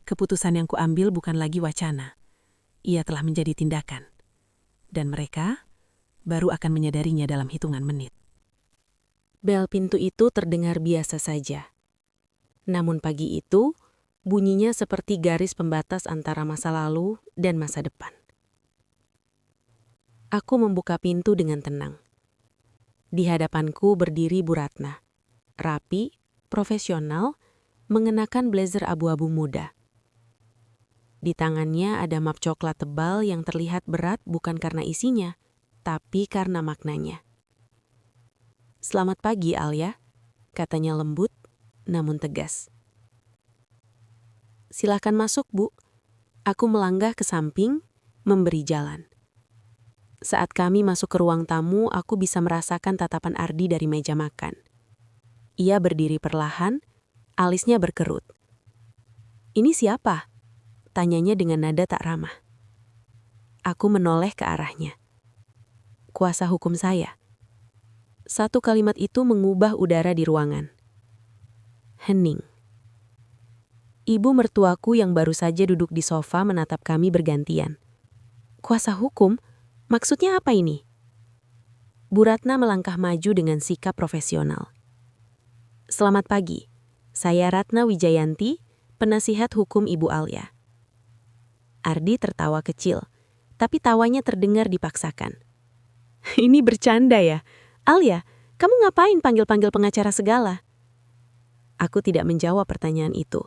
Keputusan yang kuambil bukan lagi wacana. Ia telah menjadi tindakan. Dan mereka baru akan menyadarinya dalam hitungan menit. Bel pintu itu terdengar biasa saja. Namun pagi itu, bunyinya seperti garis pembatas antara masa lalu dan masa depan. Aku membuka pintu dengan tenang. Di hadapanku berdiri Bu Ratna. Rapi, profesional, mengenakan blazer abu-abu muda. Di tangannya ada map coklat tebal yang terlihat berat bukan karena isinya, tapi karena maknanya. "Selamat pagi, Alia," katanya lembut, namun tegas. "Silakan masuk, Bu." Aku melangkah ke samping, memberi jalan. Saat kami masuk ke ruang tamu, aku bisa merasakan tatapan Ardi dari meja makan. Ia berdiri perlahan, alisnya berkerut. "Ini siapa?" tanyanya dengan nada tak ramah. Aku menoleh ke arahnya. "Kuasa hukum saya." Satu kalimat itu mengubah udara di ruangan. Hening. Ibu mertuaku yang baru saja duduk di sofa menatap kami bergantian. "Kuasa hukum? Maksudnya apa ini?" Bu Ratna melangkah maju dengan sikap profesional. "Selamat pagi, saya Ratna Wijayanti, penasihat hukum Ibu Alia." Ardi tertawa kecil, tapi tawanya terdengar dipaksakan. "Ini bercanda ya? Alia, kamu ngapain panggil-panggil pengacara segala?" Aku tidak menjawab pertanyaan itu.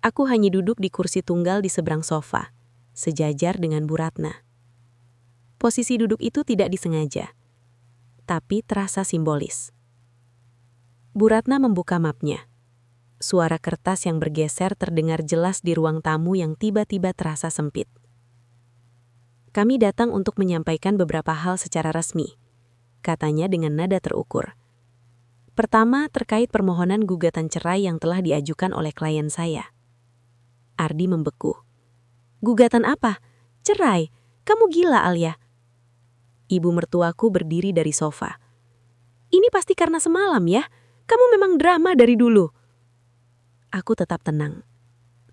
Aku hanya duduk di kursi tunggal di seberang sofa, sejajar dengan Bu Ratna. Posisi duduk itu tidak disengaja, tapi terasa simbolis. Bu Ratna membuka mapnya. Suara kertas yang bergeser terdengar jelas di ruang tamu yang tiba-tiba terasa sempit. "Kami datang untuk menyampaikan beberapa hal secara resmi," katanya dengan nada terukur. "Pertama, terkait permohonan gugatan cerai yang telah diajukan oleh klien saya." Ardi membeku. "Gugatan apa? Cerai? Kamu gila, Alia." Ibu mertuaku berdiri dari sofa. "Ini pasti karena semalam ya? Kamu memang drama dari dulu." Aku tetap tenang.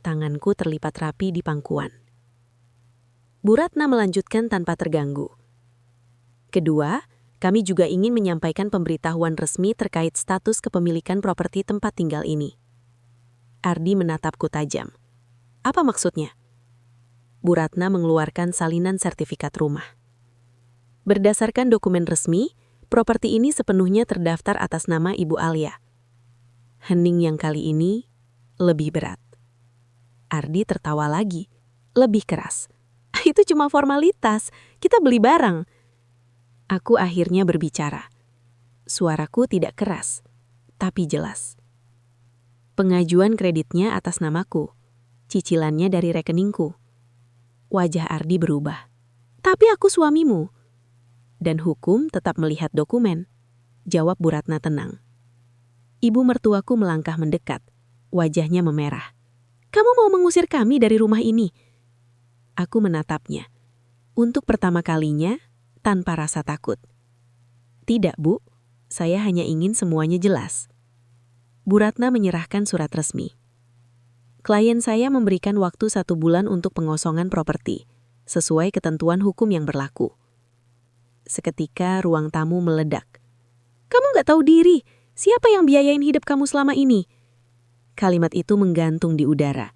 Tanganku terlipat rapi di pangkuan. Bu Ratna melanjutkan tanpa terganggu. "Kedua, kami juga ingin menyampaikan pemberitahuan resmi terkait status kepemilikan properti tempat tinggal ini." Ardi menatapku tajam. "Apa maksudnya?" Bu Ratna mengeluarkan salinan sertifikat rumah. "Berdasarkan dokumen resmi, properti ini sepenuhnya terdaftar atas nama Ibu Alia." Hening yang kali ini lebih berat. Ardi tertawa lagi, lebih keras. "Itu cuma formalitas, kita beli barang." Aku akhirnya berbicara. Suaraku tidak keras, tapi jelas. "Pengajuan kreditnya atas namaku, cicilannya dari rekeningku." Wajah Ardi berubah. "Tapi aku suamimu." "Dan hukum tetap melihat dokumen," jawab Bu Ratna tenang. Ibu mertuaku melangkah mendekat, wajahnya memerah. "Kamu mau mengusir kami dari rumah ini?" Aku menatapnya. Untuk pertama kalinya, tanpa rasa takut. "Tidak, Bu. Saya hanya ingin semuanya jelas." Bu Ratna menyerahkan surat resmi. "Klien saya memberikan waktu 1 bulan untuk pengosongan properti, sesuai ketentuan hukum yang berlaku." Seketika ruang tamu meledak. "Kamu nggak tahu diri? Siapa yang biayain hidup kamu selama ini?" Kalimat itu menggantung di udara.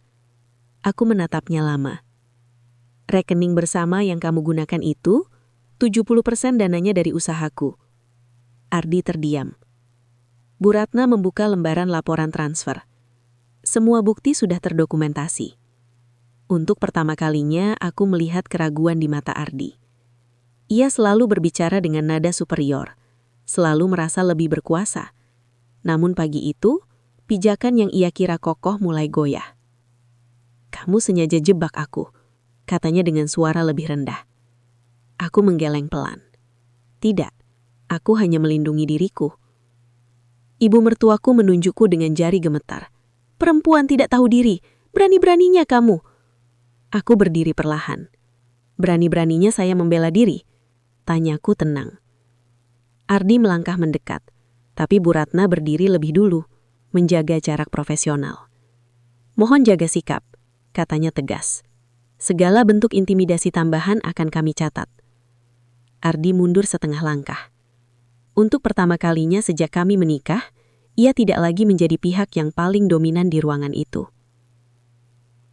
Aku menatapnya lama. "Rekening bersama yang kamu gunakan itu, 70% dananya dari usahaku." Ardi terdiam. Bu Ratna membuka lembaran laporan transfer. Semua bukti sudah terdokumentasi. Untuk pertama kalinya, aku melihat keraguan di mata Ardi. Ia selalu berbicara dengan nada superior, selalu merasa lebih berkuasa. Namun pagi itu, Pijakan yang ia kira kokoh mulai goyah. "Kamu sengaja jebak aku," katanya dengan suara lebih rendah. Aku menggeleng pelan. "Tidak, aku hanya melindungi diriku." Ibu mertuaku menunjukku dengan jari gemetar. "Perempuan tidak tahu diri, berani-beraninya kamu." Aku berdiri perlahan. "Berani-beraninya saya membela diri?" Tanyaku tenang. Ardi melangkah mendekat, tapi Bu Ratna berdiri lebih dulu, menjaga jarak profesional. "Mohon jaga sikap," katanya tegas. "Segala bentuk intimidasi tambahan akan kami catat." Ardi mundur setengah langkah. Untuk pertama kalinya sejak kami menikah, ia tidak lagi menjadi pihak yang paling dominan di ruangan itu.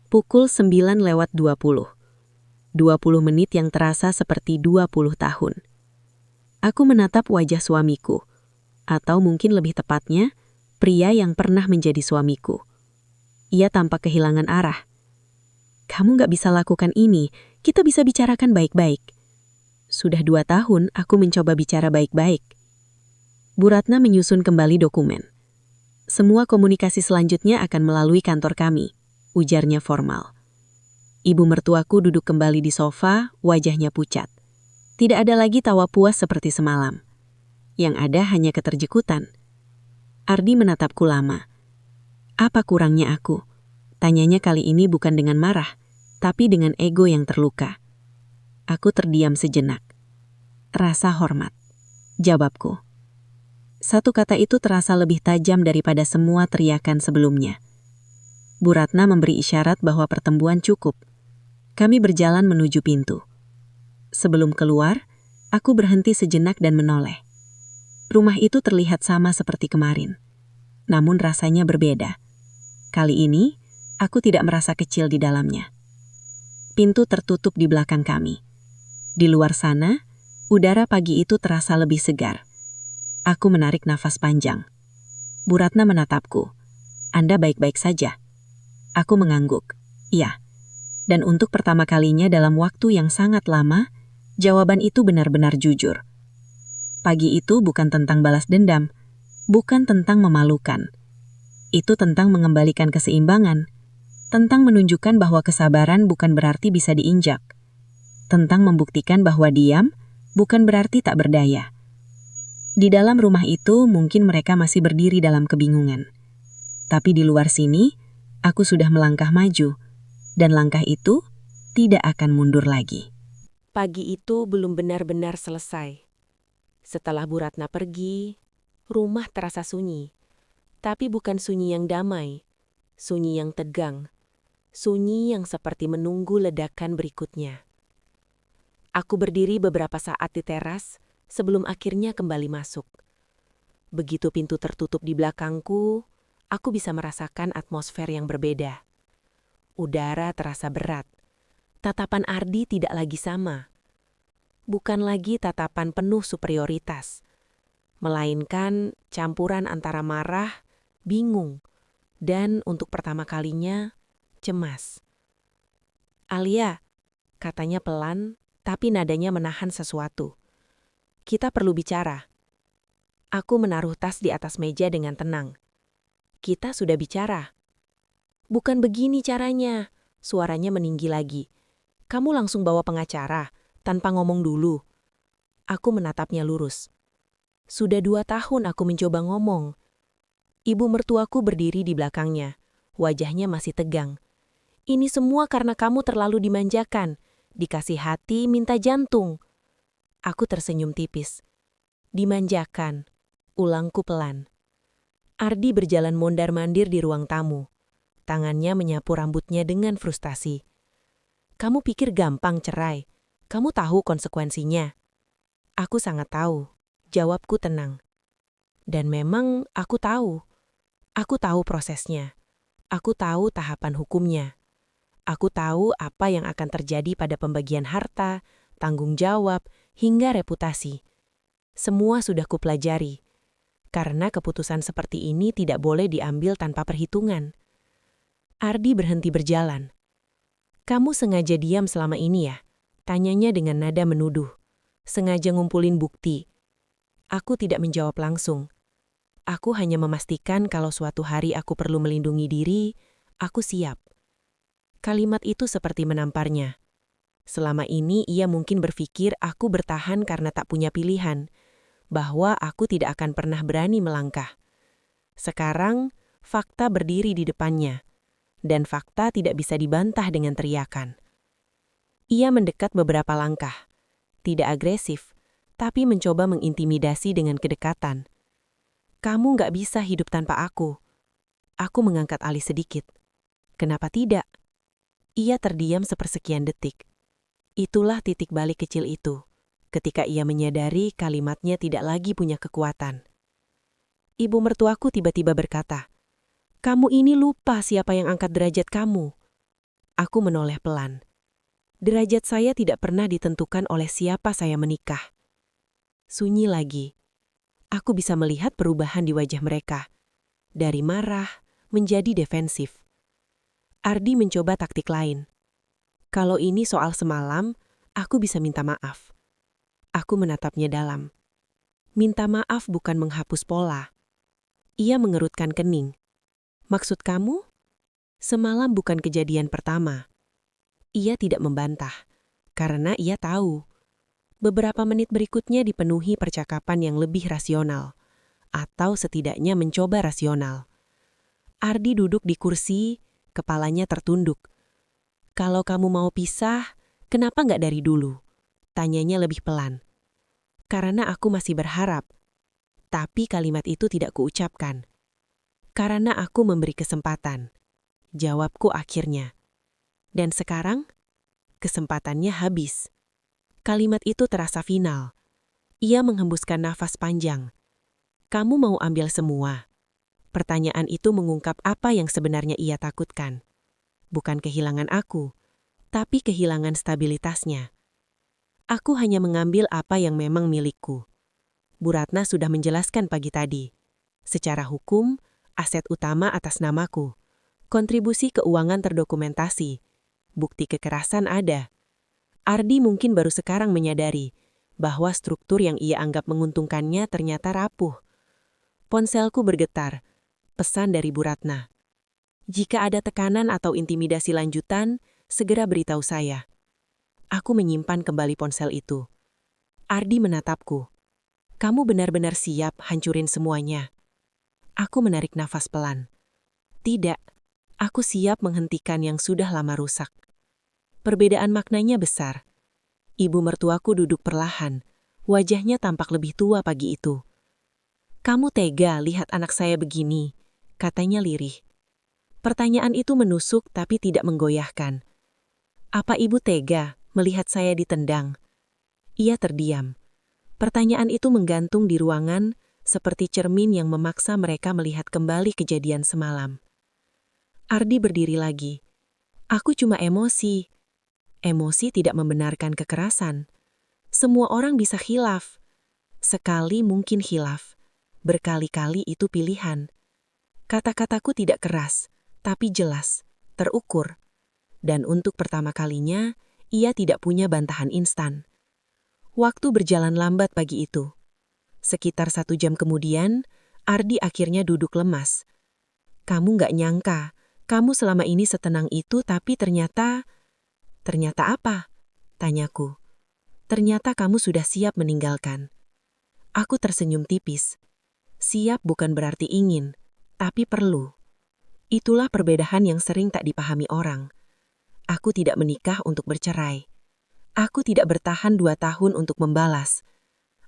Pukul 9:20. 20 menit yang terasa seperti 20 tahun. Aku menatap wajah suamiku, atau mungkin lebih tepatnya, pria yang pernah menjadi suamiku. Ia tampak kehilangan arah. "Kamu gak bisa lakukan ini, kita bisa bicarakan baik-baik." Sudah 2 tahun aku mencoba bicara baik-baik. Bu Ratna menyusun kembali dokumen. "Semua komunikasi selanjutnya akan melalui kantor kami," ujarnya formal. Ibu mertuaku duduk kembali di sofa, wajahnya pucat. Tidak ada lagi tawa puas seperti semalam. Yang ada hanya keterjekutan. Ardi menatapku lama. "Apa kurangnya aku?" Tanyanya kali ini bukan dengan marah, tapi dengan ego yang terluka. Aku terdiam sejenak. "Rasa hormat," jawabku. Satu kata itu terasa lebih tajam daripada semua teriakan sebelumnya. Bu Ratna memberi isyarat bahwa pertemuan cukup. Kami berjalan menuju pintu. Sebelum keluar, aku berhenti sejenak dan menoleh. Rumah itu terlihat sama seperti kemarin. Namun rasanya berbeda. Kali ini, aku tidak merasa kecil di dalamnya. Pintu tertutup di belakang kami. Di luar sana, udara pagi itu terasa lebih segar. Aku menarik nafas panjang. Bu Ratna menatapku. "Anda baik-baik saja?" Aku mengangguk. "Iya." Dan untuk pertama kalinya dalam waktu yang sangat lama, jawaban itu benar-benar jujur. Pagi itu bukan tentang balas dendam, bukan tentang memalukan. Itu tentang mengembalikan keseimbangan, tentang menunjukkan bahwa kesabaran bukan berarti bisa diinjak, tentang membuktikan bahwa diam bukan berarti tak berdaya. Di dalam rumah itu mungkin mereka masih berdiri dalam kebingungan. Tapi di luar sini, aku sudah melangkah maju, dan langkah itu tidak akan mundur lagi. Pagi itu belum benar-benar selesai. Setelah Bu Ratna pergi, rumah terasa sunyi. Tapi bukan sunyi yang damai, sunyi yang tegang, sunyi yang seperti menunggu ledakan berikutnya. Aku berdiri beberapa saat di teras sebelum akhirnya kembali masuk. Begitu pintu tertutup di belakangku, aku bisa merasakan atmosfer yang berbeda. Udara terasa berat. Tatapan Ardi tidak lagi sama. Bukan lagi tatapan penuh superioritas, melainkan campuran antara marah, bingung, dan untuk pertama kalinya, cemas. "Alia," katanya pelan, tapi nadanya menahan sesuatu. "Kita perlu bicara." Aku menaruh tas di atas meja dengan tenang. "Kita sudah bicara." "Bukan begini caranya," suaranya meninggi lagi. "Kamu langsung bawa pengacara, tanpa ngomong dulu." Aku menatapnya lurus. Sudah 2 tahun aku mencoba ngomong. Ibu mertuaku berdiri di belakangnya. Wajahnya masih tegang. "Ini semua karena kamu terlalu dimanjakan. Dikasih hati, minta jantung." Aku tersenyum tipis. "Dimanjakan," ulangku pelan. Ardi berjalan mondar-mandir di ruang tamu. Tangannya menyapu rambutnya dengan frustasi. "Kamu pikir gampang cerai? Kamu tahu konsekuensinya." "Aku sangat tahu," jawabku tenang. "Dan memang aku tahu. Aku tahu prosesnya. Aku tahu tahapan hukumnya. Aku tahu apa yang akan terjadi pada pembagian harta, tanggung jawab, hingga reputasi. Semua sudah kupelajari. Karena keputusan seperti ini tidak boleh diambil tanpa perhitungan." Ardi berhenti berjalan. "Kamu sengaja diam selama ini ya?" Tanyanya dengan nada menuduh. "Sengaja ngumpulin bukti?" Aku tidak menjawab langsung. Aku hanya memastikan kalau suatu hari aku perlu melindungi diri, aku siap. Kalimat itu seperti menamparnya. Selama ini ia mungkin berpikir aku bertahan karena tak punya pilihan, bahwa aku tidak akan pernah berani melangkah. Sekarang, fakta berdiri di depannya, dan fakta tidak bisa dibantah dengan teriakan. Ia mendekat beberapa langkah, tidak agresif, tapi mencoba mengintimidasi dengan kedekatan. Kamu nggak bisa hidup tanpa aku. Aku mengangkat alis sedikit. Kenapa tidak? Ia terdiam sepersekian detik. Itulah titik balik kecil itu, ketika ia menyadari kalimatnya tidak lagi punya kekuatan. Ibu mertuaku tiba-tiba berkata, "Kamu ini lupa siapa yang angkat derajat kamu." Aku menoleh pelan. Derajat saya tidak pernah ditentukan oleh siapa saya menikah. Sunyi lagi. Aku bisa melihat perubahan di wajah mereka. Dari marah menjadi defensif. Ardi mencoba taktik lain. Kalau ini soal semalam, aku bisa minta maaf. Aku menatapnya dalam. Minta maaf bukan menghapus pola. Ia mengerutkan kening. Maksud kamu? Semalam bukan kejadian pertama. Ia tidak membantah, karena ia tahu. Beberapa menit berikutnya dipenuhi percakapan yang lebih rasional, atau setidaknya mencoba rasional. Ardi duduk di kursi, kepalanya tertunduk. Kalau kamu mau pisah, kenapa nggak dari dulu? Tanyanya lebih pelan. Karena aku masih berharap. Tapi kalimat itu tidak kuucapkan. Karena aku memberi kesempatan. Jawabku akhirnya. Dan sekarang, kesempatannya habis. Kalimat itu terasa final. Ia menghembuskan nafas panjang. Kamu mau ambil semua? Pertanyaan itu mengungkap apa yang sebenarnya ia takutkan. Bukan kehilangan aku, tapi kehilangan stabilitasnya. Aku hanya mengambil apa yang memang milikku. Bu Ratna sudah menjelaskan pagi tadi. Secara hukum, aset utama atas namaku. Kontribusi keuangan terdokumentasi. Bukti kekerasan ada. Ardi mungkin baru sekarang menyadari bahwa struktur yang ia anggap menguntungkannya ternyata rapuh. Ponselku bergetar. Pesan dari Bu Ratna. Jika ada tekanan atau intimidasi lanjutan, segera beritahu saya. Aku menyimpan kembali ponsel itu. Ardi menatapku. Kamu benar-benar siap hancurin semuanya. Aku menarik nafas pelan. Tidak, aku siap menghentikan yang sudah lama rusak. Perbedaan maknanya besar. Ibu mertuaku duduk perlahan. Wajahnya tampak lebih tua pagi itu. Kamu tega lihat anak saya begini, katanya lirih. Pertanyaan itu menusuk tapi tidak menggoyahkan. Apa ibu tega melihat saya ditendang? Ia terdiam. Pertanyaan itu menggantung di ruangan seperti cermin yang memaksa mereka melihat kembali kejadian semalam. Ardi berdiri lagi. Aku cuma emosi. Emosi tidak membenarkan kekerasan. Semua orang bisa khilaf. Sekali mungkin khilaf. Berkali-kali itu pilihan. Kata-kataku tidak keras, tapi jelas, terukur. Dan untuk pertama kalinya, ia tidak punya bantahan instan. Waktu berjalan lambat pagi itu. Sekitar 1 jam kemudian, Ardi akhirnya duduk lemas. Kamu nggak nyangka, kamu selama ini setenang itu tapi ternyata... Ternyata apa? Tanyaku. Ternyata kamu sudah siap meninggalkan. Aku tersenyum tipis. Siap bukan berarti ingin, tapi perlu. Itulah perbedaan yang sering tak dipahami orang. Aku tidak menikah untuk bercerai. Aku tidak bertahan 2 tahun untuk membalas.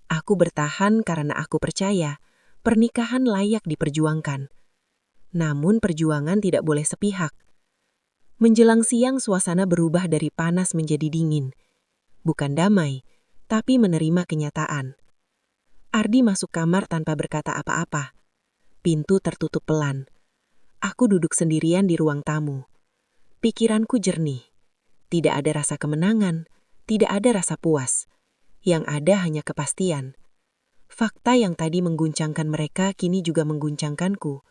Aku bertahan karena aku percaya pernikahan layak diperjuangkan. Namun perjuangan tidak boleh sepihak. Menjelang siang suasana berubah dari panas menjadi dingin. Bukan damai, tapi menerima kenyataan. Ardi masuk kamar tanpa berkata apa-apa. Pintu tertutup pelan. Aku duduk sendirian di ruang tamu. Pikiranku jernih. Tidak ada rasa kemenangan, tidak ada rasa puas. Yang ada hanya kepastian. Fakta yang tadi mengguncangkan mereka kini juga mengguncangkanku.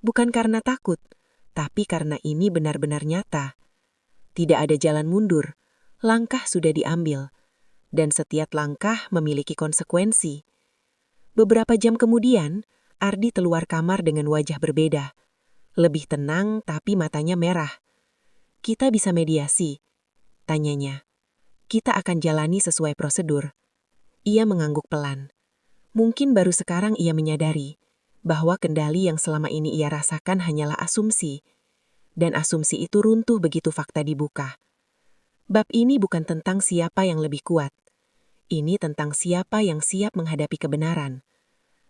Bukan karena takut, tapi karena ini benar-benar nyata. Tidak ada jalan mundur, langkah sudah diambil. Dan setiap langkah memiliki konsekuensi. Beberapa jam kemudian, Ardi keluar kamar dengan wajah berbeda. Lebih tenang tapi matanya merah. Kita bisa mediasi, tanyanya. Kita akan jalani sesuai prosedur. Ia mengangguk pelan. Mungkin baru sekarang ia menyadari bahwa kendali yang selama ini ia rasakan hanyalah asumsi. Dan asumsi itu runtuh begitu fakta dibuka. Bab ini bukan tentang siapa yang lebih kuat. Ini tentang siapa yang siap menghadapi kebenaran.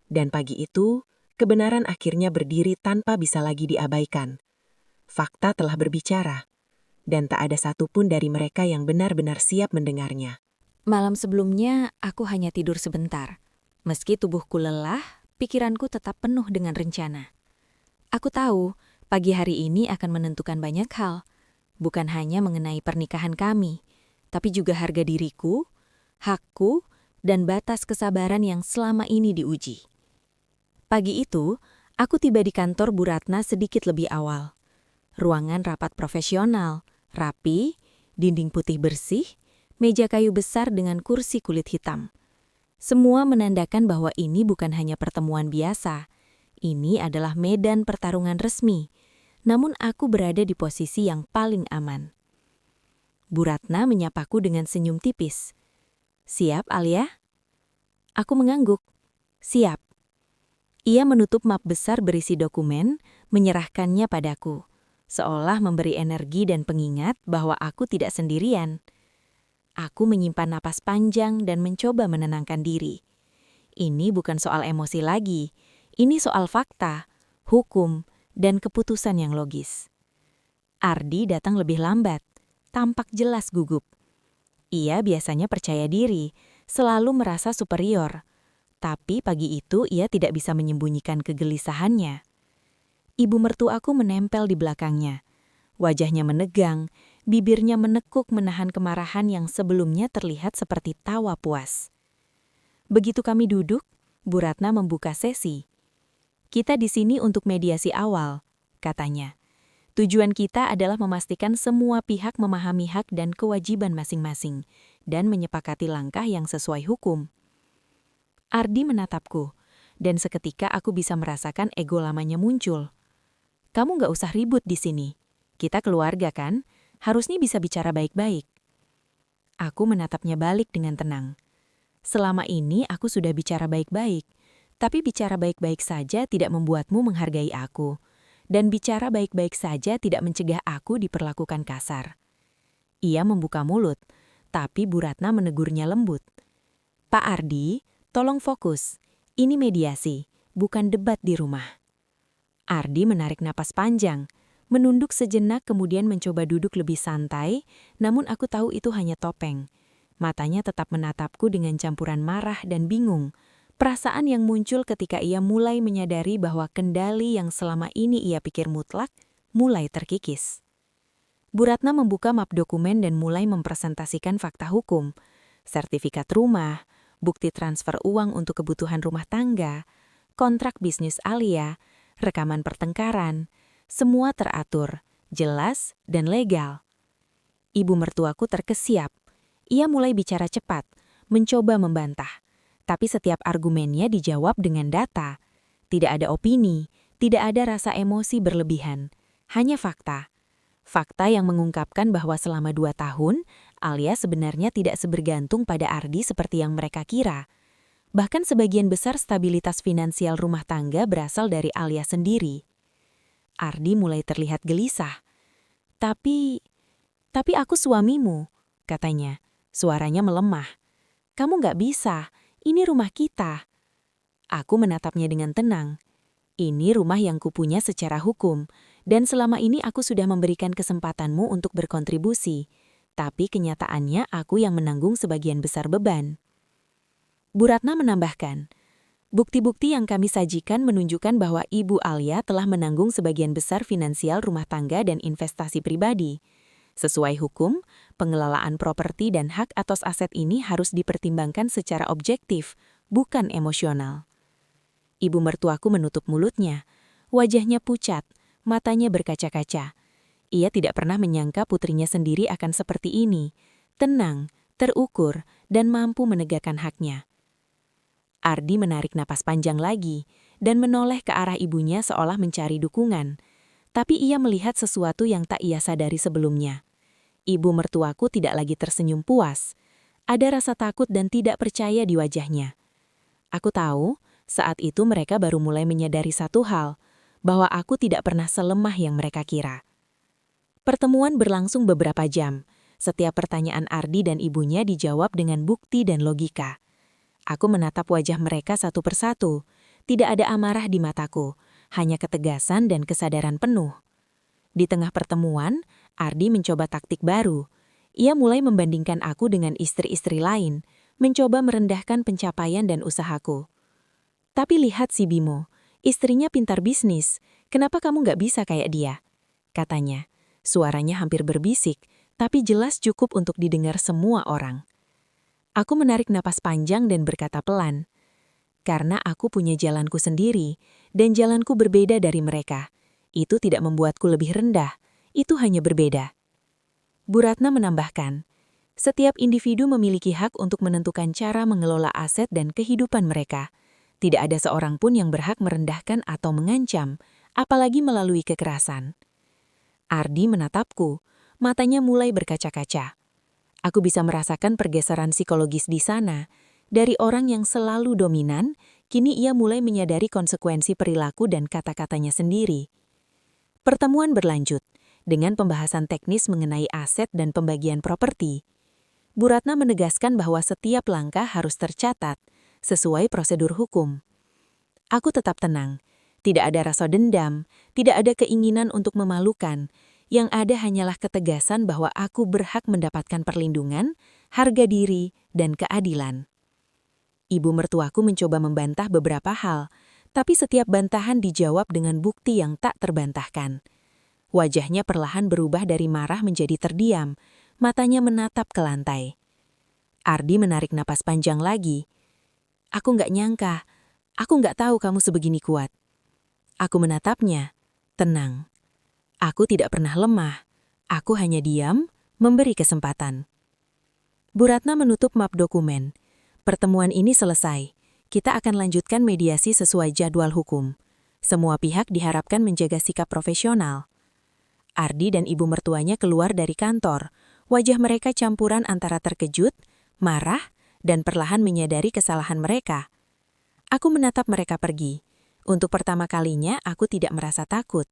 Dan pagi itu, kebenaran akhirnya berdiri tanpa bisa lagi diabaikan. Fakta telah berbicara, dan tak ada satupun dari mereka yang benar-benar siap mendengarnya. Malam sebelumnya, aku hanya tidur sebentar. Meski tubuhku lelah, pikiranku tetap penuh dengan rencana. Aku tahu, pagi hari ini akan menentukan banyak hal. Bukan hanya mengenai pernikahan kami, tapi juga harga diriku, hakku, dan batas kesabaran yang selama ini diuji. Pagi itu, aku tiba di kantor Bu Ratna sedikit lebih awal. Ruangan rapat profesional, rapi, dinding putih bersih, meja kayu besar dengan kursi kulit hitam. Semua menandakan bahwa ini bukan hanya pertemuan biasa. Ini adalah medan pertarungan resmi. Namun aku berada di posisi yang paling aman. Bu Ratna menyapaku dengan senyum tipis. "Siap, Alia?" Aku mengangguk. "Siap." Ia menutup map besar berisi dokumen, menyerahkannya padaku, seolah memberi energi dan pengingat bahwa aku tidak sendirian. Aku menyimpan napas panjang dan mencoba menenangkan diri. Ini bukan soal emosi lagi, ini soal fakta, hukum, dan keputusan yang logis. Ardi datang lebih lambat, tampak jelas gugup. Ia biasanya percaya diri, selalu merasa superior. Tapi pagi itu ia tidak bisa menyembunyikan kegelisahannya. Ibu mertuaku menempel di belakangnya. Wajahnya menegang, bibirnya menekuk menahan kemarahan yang sebelumnya terlihat seperti tawa puas. Begitu kami duduk, Bu Ratna membuka sesi. "Kita di sini untuk mediasi awal," katanya. "Tujuan kita adalah memastikan semua pihak memahami hak dan kewajiban masing-masing, dan menyepakati langkah yang sesuai hukum." Ardi menatapku, dan seketika aku bisa merasakan ego lamanya muncul. "Kamu nggak usah ribut di sini. Kita keluarga kan, harusnya bisa bicara baik-baik." Aku menatapnya balik dengan tenang. "Selama ini aku sudah bicara baik-baik, tapi bicara baik-baik saja tidak membuatmu menghargai aku. Dan bicara baik-baik saja tidak mencegah aku diperlakukan kasar." Ia membuka mulut, tapi Bu Ratna menegurnya lembut. "Pak Ardi, tolong fokus. Ini mediasi, bukan debat di rumah." Ardi menarik napas panjang, menunduk sejenak kemudian mencoba duduk lebih santai, namun aku tahu itu hanya topeng. Matanya tetap menatapku dengan campuran marah dan bingung. Perasaan yang muncul ketika ia mulai menyadari bahwa kendali yang selama ini ia pikir mutlak, mulai terkikis. Bu Ratna membuka map dokumen dan mulai mempresentasikan fakta hukum. Sertifikat rumah, bukti transfer uang untuk kebutuhan rumah tangga, kontrak bisnis Alia, rekaman pertengkaran, semua teratur, jelas, dan legal. Ibu mertuaku terkesiap. Ia mulai bicara cepat, mencoba membantah. Tapi setiap argumennya dijawab dengan data. Tidak ada opini, tidak ada rasa emosi berlebihan. Hanya fakta. Fakta yang mengungkapkan bahwa selama 2 tahun, Alia sebenarnya tidak sebergantung pada Ardi seperti yang mereka kira. Bahkan sebagian besar stabilitas finansial rumah tangga berasal dari Alia sendiri. Ardi mulai terlihat gelisah. Tapi aku suamimu," katanya. Suaranya melemah. "Kamu nggak bisa, ini rumah kita." Aku menatapnya dengan tenang. Ini rumah yang kupunya secara hukum, dan selama ini aku sudah memberikan kesempatanmu untuk berkontribusi. Tapi kenyataannya aku yang menanggung sebagian besar beban. Bu Ratna menambahkan, "Bukti-bukti yang kami sajikan menunjukkan bahwa Ibu Alia telah menanggung sebagian besar finansial rumah tangga dan investasi pribadi. Sesuai hukum, pengelolaan properti dan hak atas aset ini harus dipertimbangkan secara objektif, bukan emosional." Ibu mertuaku menutup mulutnya. Wajahnya pucat, matanya berkaca-kaca. Ia tidak pernah menyangka putrinya sendiri akan seperti ini. Tenang, terukur, dan mampu menegakkan haknya. Ardi menarik napas panjang lagi dan menoleh ke arah ibunya seolah mencari dukungan. Tapi ia melihat sesuatu yang tak ia sadari sebelumnya. Ibu mertuaku tidak lagi tersenyum puas. Ada rasa takut dan tidak percaya di wajahnya. Aku tahu, saat itu mereka baru mulai menyadari satu hal, bahwa aku tidak pernah selemah yang mereka kira. Pertemuan berlangsung beberapa jam. Setiap pertanyaan Ardi dan ibunya dijawab dengan bukti dan logika. Aku menatap wajah mereka satu persatu. Tidak ada amarah di mataku, hanya ketegasan dan kesadaran penuh. Di tengah pertemuan, Ardi mencoba taktik baru. Ia mulai membandingkan aku dengan istri-istri lain, mencoba merendahkan pencapaian dan usahaku. Tapi lihat si Bimo, istrinya pintar bisnis, kenapa kamu nggak bisa kayak dia? Katanya. Suaranya hampir berbisik, tapi jelas cukup untuk didengar semua orang. Aku menarik napas panjang dan berkata pelan, karena aku punya jalanku sendiri, dan jalanku berbeda dari mereka. Itu tidak membuatku lebih rendah, itu hanya berbeda. Bu Ratna menambahkan, setiap individu memiliki hak untuk menentukan cara mengelola aset dan kehidupan mereka. Tidak ada seorang pun yang berhak merendahkan atau mengancam, apalagi melalui kekerasan. Ardi menatapku, matanya mulai berkaca-kaca. Aku bisa merasakan pergeseran psikologis di sana. Dari orang yang selalu dominan, kini ia mulai menyadari konsekuensi perilaku dan kata-katanya sendiri. Pertemuan berlanjut, dengan pembahasan teknis mengenai aset dan pembagian properti. Bu Ratna menegaskan bahwa setiap langkah harus tercatat, sesuai prosedur hukum. Aku tetap tenang. Tidak ada rasa dendam, tidak ada keinginan untuk memalukan. Yang ada hanyalah ketegasan bahwa aku berhak mendapatkan perlindungan, harga diri, dan keadilan. Ibu mertuaku mencoba membantah beberapa hal, tapi setiap bantahan dijawab dengan bukti yang tak terbantahkan. Wajahnya perlahan berubah dari marah menjadi terdiam, matanya menatap ke lantai. Ardi menarik napas panjang lagi. Aku nggak nyangka, aku nggak tahu kamu sebegini kuat. Aku menatapnya, tenang. Aku tidak pernah lemah, aku hanya diam, memberi kesempatan. Bu Ratna menutup map dokumen. Pertemuan ini selesai, kita akan lanjutkan mediasi sesuai jadwal hukum. Semua pihak diharapkan menjaga sikap profesional. Ardi dan ibu mertuanya keluar dari kantor, wajah mereka campuran antara terkejut, marah, dan perlahan menyadari kesalahan mereka. Aku menatap mereka pergi. Untuk pertama kalinya, aku tidak merasa takut.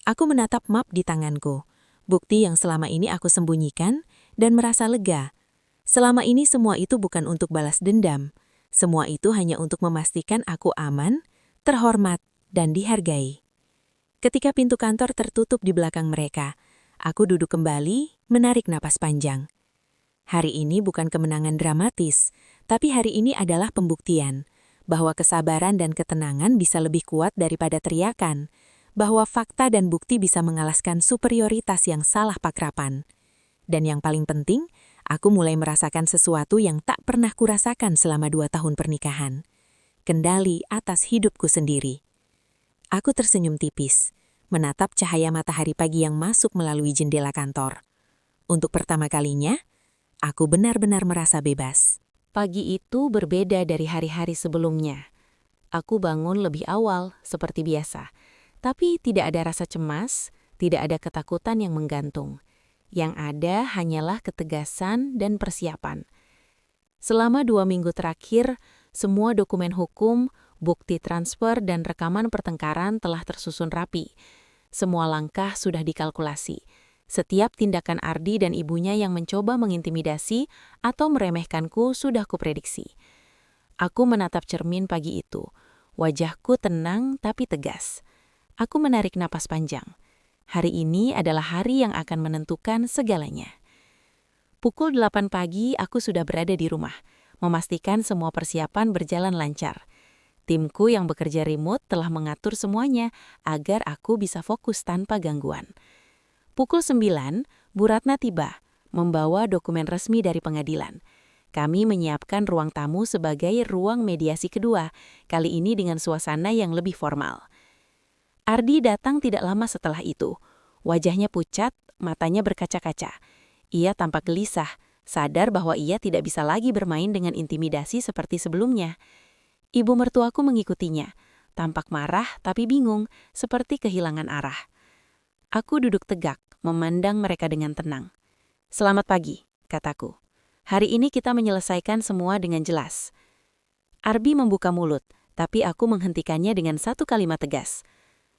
Aku menatap map di tanganku, bukti yang selama ini aku sembunyikan, dan merasa lega. Selama ini semua itu bukan untuk balas dendam. Semua itu hanya untuk memastikan aku aman, terhormat, dan dihargai. Ketika pintu kantor tertutup di belakang mereka, aku duduk kembali, menarik napas panjang. Hari ini bukan kemenangan dramatis, tapi hari ini adalah pembuktian bahwa kesabaran dan ketenangan bisa lebih kuat daripada teriakan, bahwa fakta dan bukti bisa mengalaskan superioritas yang salah pakrapan. Dan yang paling penting, aku mulai merasakan sesuatu yang tak pernah kurasakan selama 2 tahun pernikahan. Kendali atas hidupku sendiri. Aku tersenyum tipis, menatap cahaya matahari pagi yang masuk melalui jendela kantor. Untuk pertama kalinya, aku benar-benar merasa bebas. Pagi itu berbeda dari hari-hari sebelumnya. Aku bangun lebih awal, seperti biasa. Tapi tidak ada rasa cemas, tidak ada ketakutan yang menggantung. Yang ada hanyalah ketegasan dan persiapan. Selama 2 minggu terakhir, semua dokumen hukum, bukti transfer, dan rekaman pertengkaran telah tersusun rapi. Semua langkah sudah dikalkulasi. Setiap tindakan Ardi dan ibunya yang mencoba mengintimidasi atau meremehkanku sudah kuprediksi. Aku menatap cermin pagi itu. Wajahku tenang tapi tegas. Aku menarik napas panjang. Hari ini adalah hari yang akan menentukan segalanya. Pukul 8 pagi aku sudah berada di rumah, memastikan semua persiapan berjalan lancar. Timku yang bekerja remote telah mengatur semuanya agar aku bisa fokus tanpa gangguan. Pukul 9, Bu Ratna tiba, membawa dokumen resmi dari pengadilan. Kami menyiapkan ruang tamu sebagai ruang mediasi kedua, kali ini dengan suasana yang lebih formal. Ardi datang tidak lama setelah itu. Wajahnya pucat, matanya berkaca-kaca. Ia tampak gelisah, sadar bahwa ia tidak bisa lagi bermain dengan intimidasi seperti sebelumnya. Ibu mertuaku mengikutinya, tampak marah tapi bingung, seperti kehilangan arah. Aku duduk tegak, memandang mereka dengan tenang. "Selamat pagi," kataku. "Hari ini kita menyelesaikan semua dengan jelas." Arbi membuka mulut, tapi aku menghentikannya dengan satu kalimat tegas.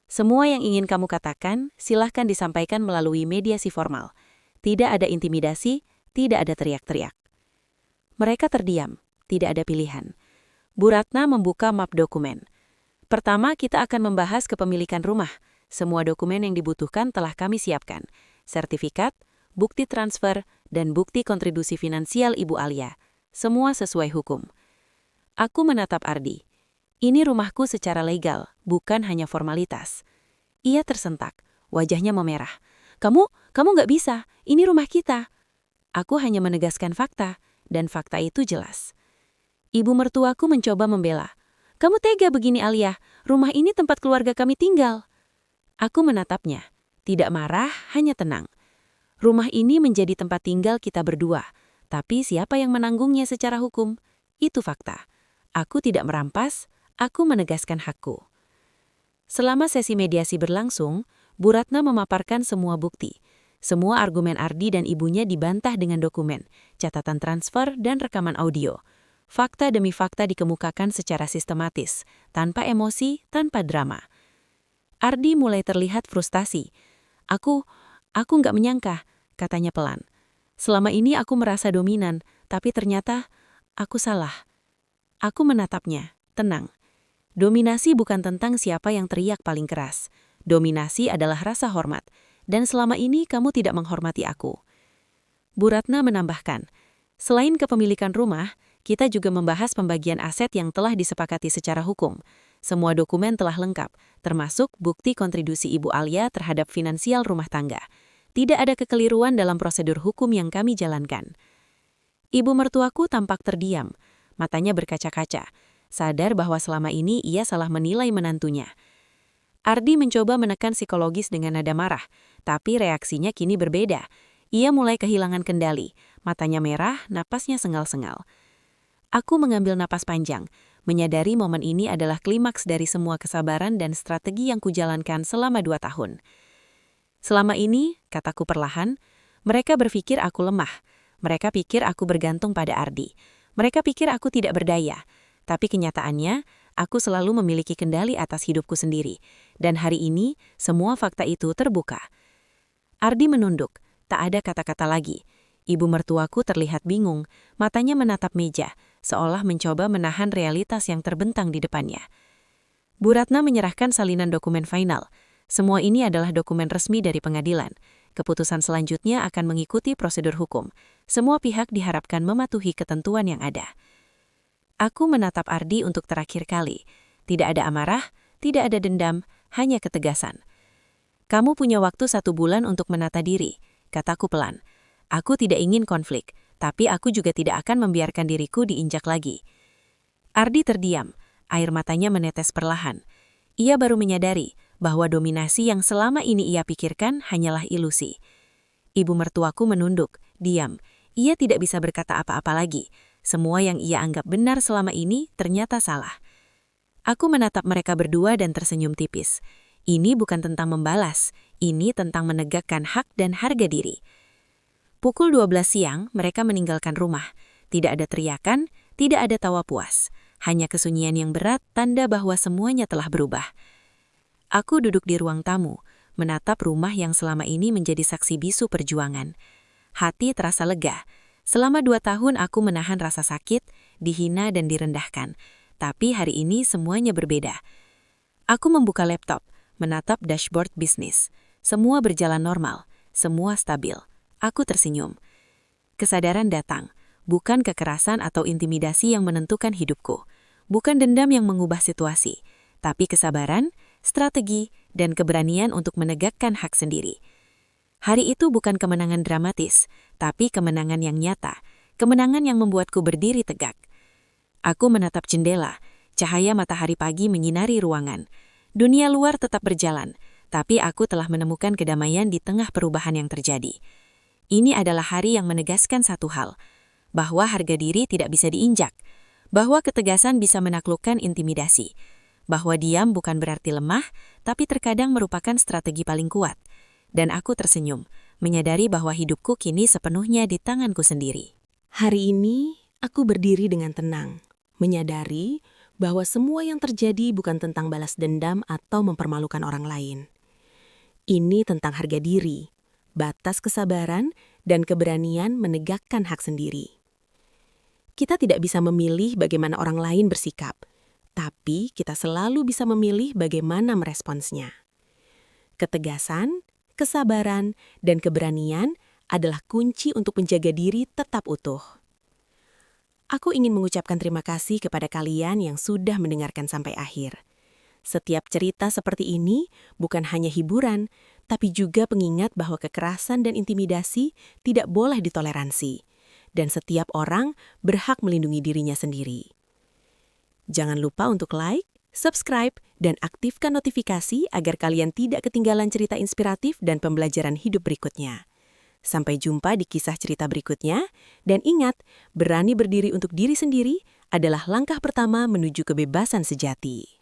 "Semua yang ingin kamu katakan, silahkan disampaikan melalui mediasi formal. Tidak ada intimidasi, tidak ada teriak-teriak." Mereka terdiam, tidak ada pilihan. Bu Ratna membuka map dokumen. "Pertama, kita akan membahas kepemilikan rumah. Semua dokumen yang dibutuhkan telah kami siapkan. Sertifikat, bukti transfer, dan bukti kontribusi finansial Ibu Alia. Semua sesuai hukum." Aku menatap Ardi. Ini rumahku secara legal, bukan hanya formalitas. Ia tersentak, wajahnya memerah. Kamu nggak bisa, ini rumah kita." Aku hanya menegaskan fakta, dan fakta itu jelas. Ibu mertuaku mencoba membela. "Kamu tega begini Alia, rumah ini tempat keluarga kami tinggal." Aku menatapnya, tidak marah, hanya tenang. Rumah ini menjadi tempat tinggal kita berdua, tapi siapa yang menanggungnya secara hukum? Itu fakta. Aku tidak merampas, aku menegaskan hakku. Selama sesi mediasi berlangsung, Bu Ratna memaparkan semua bukti. Semua argumen Ardi dan ibunya dibantah dengan dokumen, catatan transfer, dan rekaman audio. Fakta demi fakta dikemukakan secara sistematis, tanpa emosi, tanpa drama. Ardi mulai terlihat frustasi. Aku nggak menyangka," katanya pelan. "Selama ini aku merasa dominan, tapi ternyata aku salah." Aku menatapnya, tenang. Dominasi bukan tentang siapa yang teriak paling keras. Dominasi adalah rasa hormat, dan selama ini kamu tidak menghormati aku. Bu Ratna menambahkan, "Selain kepemilikan rumah, kita juga membahas pembagian aset yang telah disepakati secara hukum. Semua dokumen telah lengkap, termasuk bukti kontribusi Ibu Alia terhadap finansial rumah tangga. Tidak ada kekeliruan dalam prosedur hukum yang kami jalankan." Ibu mertuaku tampak terdiam, matanya berkaca-kaca, sadar bahwa selama ini ia salah menilai menantunya. Ardi mencoba menekan psikologis dengan nada marah, tapi reaksinya kini berbeda. Ia mulai kehilangan kendali, matanya merah, napasnya sengal-sengal. Aku mengambil napas panjang, menyadari momen ini adalah klimaks dari semua kesabaran dan strategi yang kujalankan selama 2 tahun. "Selama ini," kataku perlahan, "mereka berpikir aku lemah. Mereka pikir aku bergantung pada Ardi. Mereka pikir aku tidak berdaya. Tapi kenyataannya, aku selalu memiliki kendali atas hidupku sendiri. Dan hari ini, semua fakta itu terbuka." Ardi menunduk, tak ada kata-kata lagi. Ibu mertuaku terlihat bingung, matanya menatap meja, seolah mencoba menahan realitas yang terbentang di depannya. Bu Ratna menyerahkan salinan dokumen final. Semua ini adalah dokumen resmi dari pengadilan. Keputusan selanjutnya akan mengikuti prosedur hukum. Semua pihak diharapkan mematuhi ketentuan yang ada. Aku menatap Ardi untuk terakhir kali. Tidak ada amarah, tidak ada dendam, hanya ketegasan. "Kamu punya waktu 1 bulan untuk menata diri," kataku pelan. "Aku tidak ingin konflik, tapi aku juga tidak akan membiarkan diriku diinjak lagi." Ardi terdiam, air matanya menetes perlahan. Ia baru menyadari bahwa dominasi yang selama ini ia pikirkan hanyalah ilusi. Ibu mertuaku menunduk, diam. Ia tidak bisa berkata apa-apa lagi. Semua yang ia anggap benar selama ini ternyata salah. Aku menatap mereka berdua dan tersenyum tipis. Ini bukan tentang membalas, ini tentang menegakkan hak dan harga diri. Pukul 12 siang, mereka meninggalkan rumah. Tidak ada teriakan, tidak ada tawa puas. Hanya kesunyian yang berat, tanda bahwa semuanya telah berubah. Aku duduk di ruang tamu, menatap rumah yang selama ini menjadi saksi bisu perjuangan. Hati terasa lega. Selama 2 tahun aku menahan rasa sakit, dihina dan direndahkan. Tapi hari ini semuanya berbeda. Aku membuka laptop, menatap dashboard bisnis. Semua berjalan normal, semua stabil. Aku tersenyum. Kesadaran datang, bukan kekerasan atau intimidasi yang menentukan hidupku. Bukan dendam yang mengubah situasi, tapi kesabaran, strategi, dan keberanian untuk menegakkan hak sendiri. Hari itu bukan kemenangan dramatis, tapi kemenangan yang nyata, kemenangan yang membuatku berdiri tegak. Aku menatap jendela, cahaya matahari pagi menyinari ruangan. Dunia luar tetap berjalan, tapi aku telah menemukan kedamaian di tengah perubahan yang terjadi. Ini adalah hari yang menegaskan satu hal, bahwa harga diri tidak bisa diinjak, Bahwa ketegasan bisa menaklukkan intimidasi. Bahwa diam bukan berarti lemah, tapi terkadang merupakan strategi paling kuat. Dan aku tersenyum, menyadari bahwa hidupku kini sepenuhnya di tanganku sendiri. Hari ini, aku berdiri dengan tenang, menyadari bahwa semua yang terjadi bukan tentang balas dendam atau mempermalukan orang lain. Ini tentang harga diri, batas kesabaran, dan keberanian menegakkan hak sendiri. Kita tidak bisa memilih bagaimana orang lain bersikap, tapi kita selalu bisa memilih bagaimana meresponsnya. Ketegasan, kesabaran, dan keberanian adalah kunci untuk menjaga diri tetap utuh. Aku ingin mengucapkan terima kasih kepada kalian yang sudah mendengarkan sampai akhir. Setiap cerita seperti ini bukan hanya hiburan, tapi juga pengingat bahwa kekerasan dan intimidasi tidak boleh ditoleransi, dan setiap orang berhak melindungi dirinya sendiri. Jangan lupa untuk like, subscribe, dan aktifkan notifikasi agar kalian tidak ketinggalan cerita inspiratif dan pembelajaran hidup berikutnya. Sampai jumpa di kisah cerita berikutnya, dan ingat, berani berdiri untuk diri sendiri adalah langkah pertama menuju kebebasan sejati.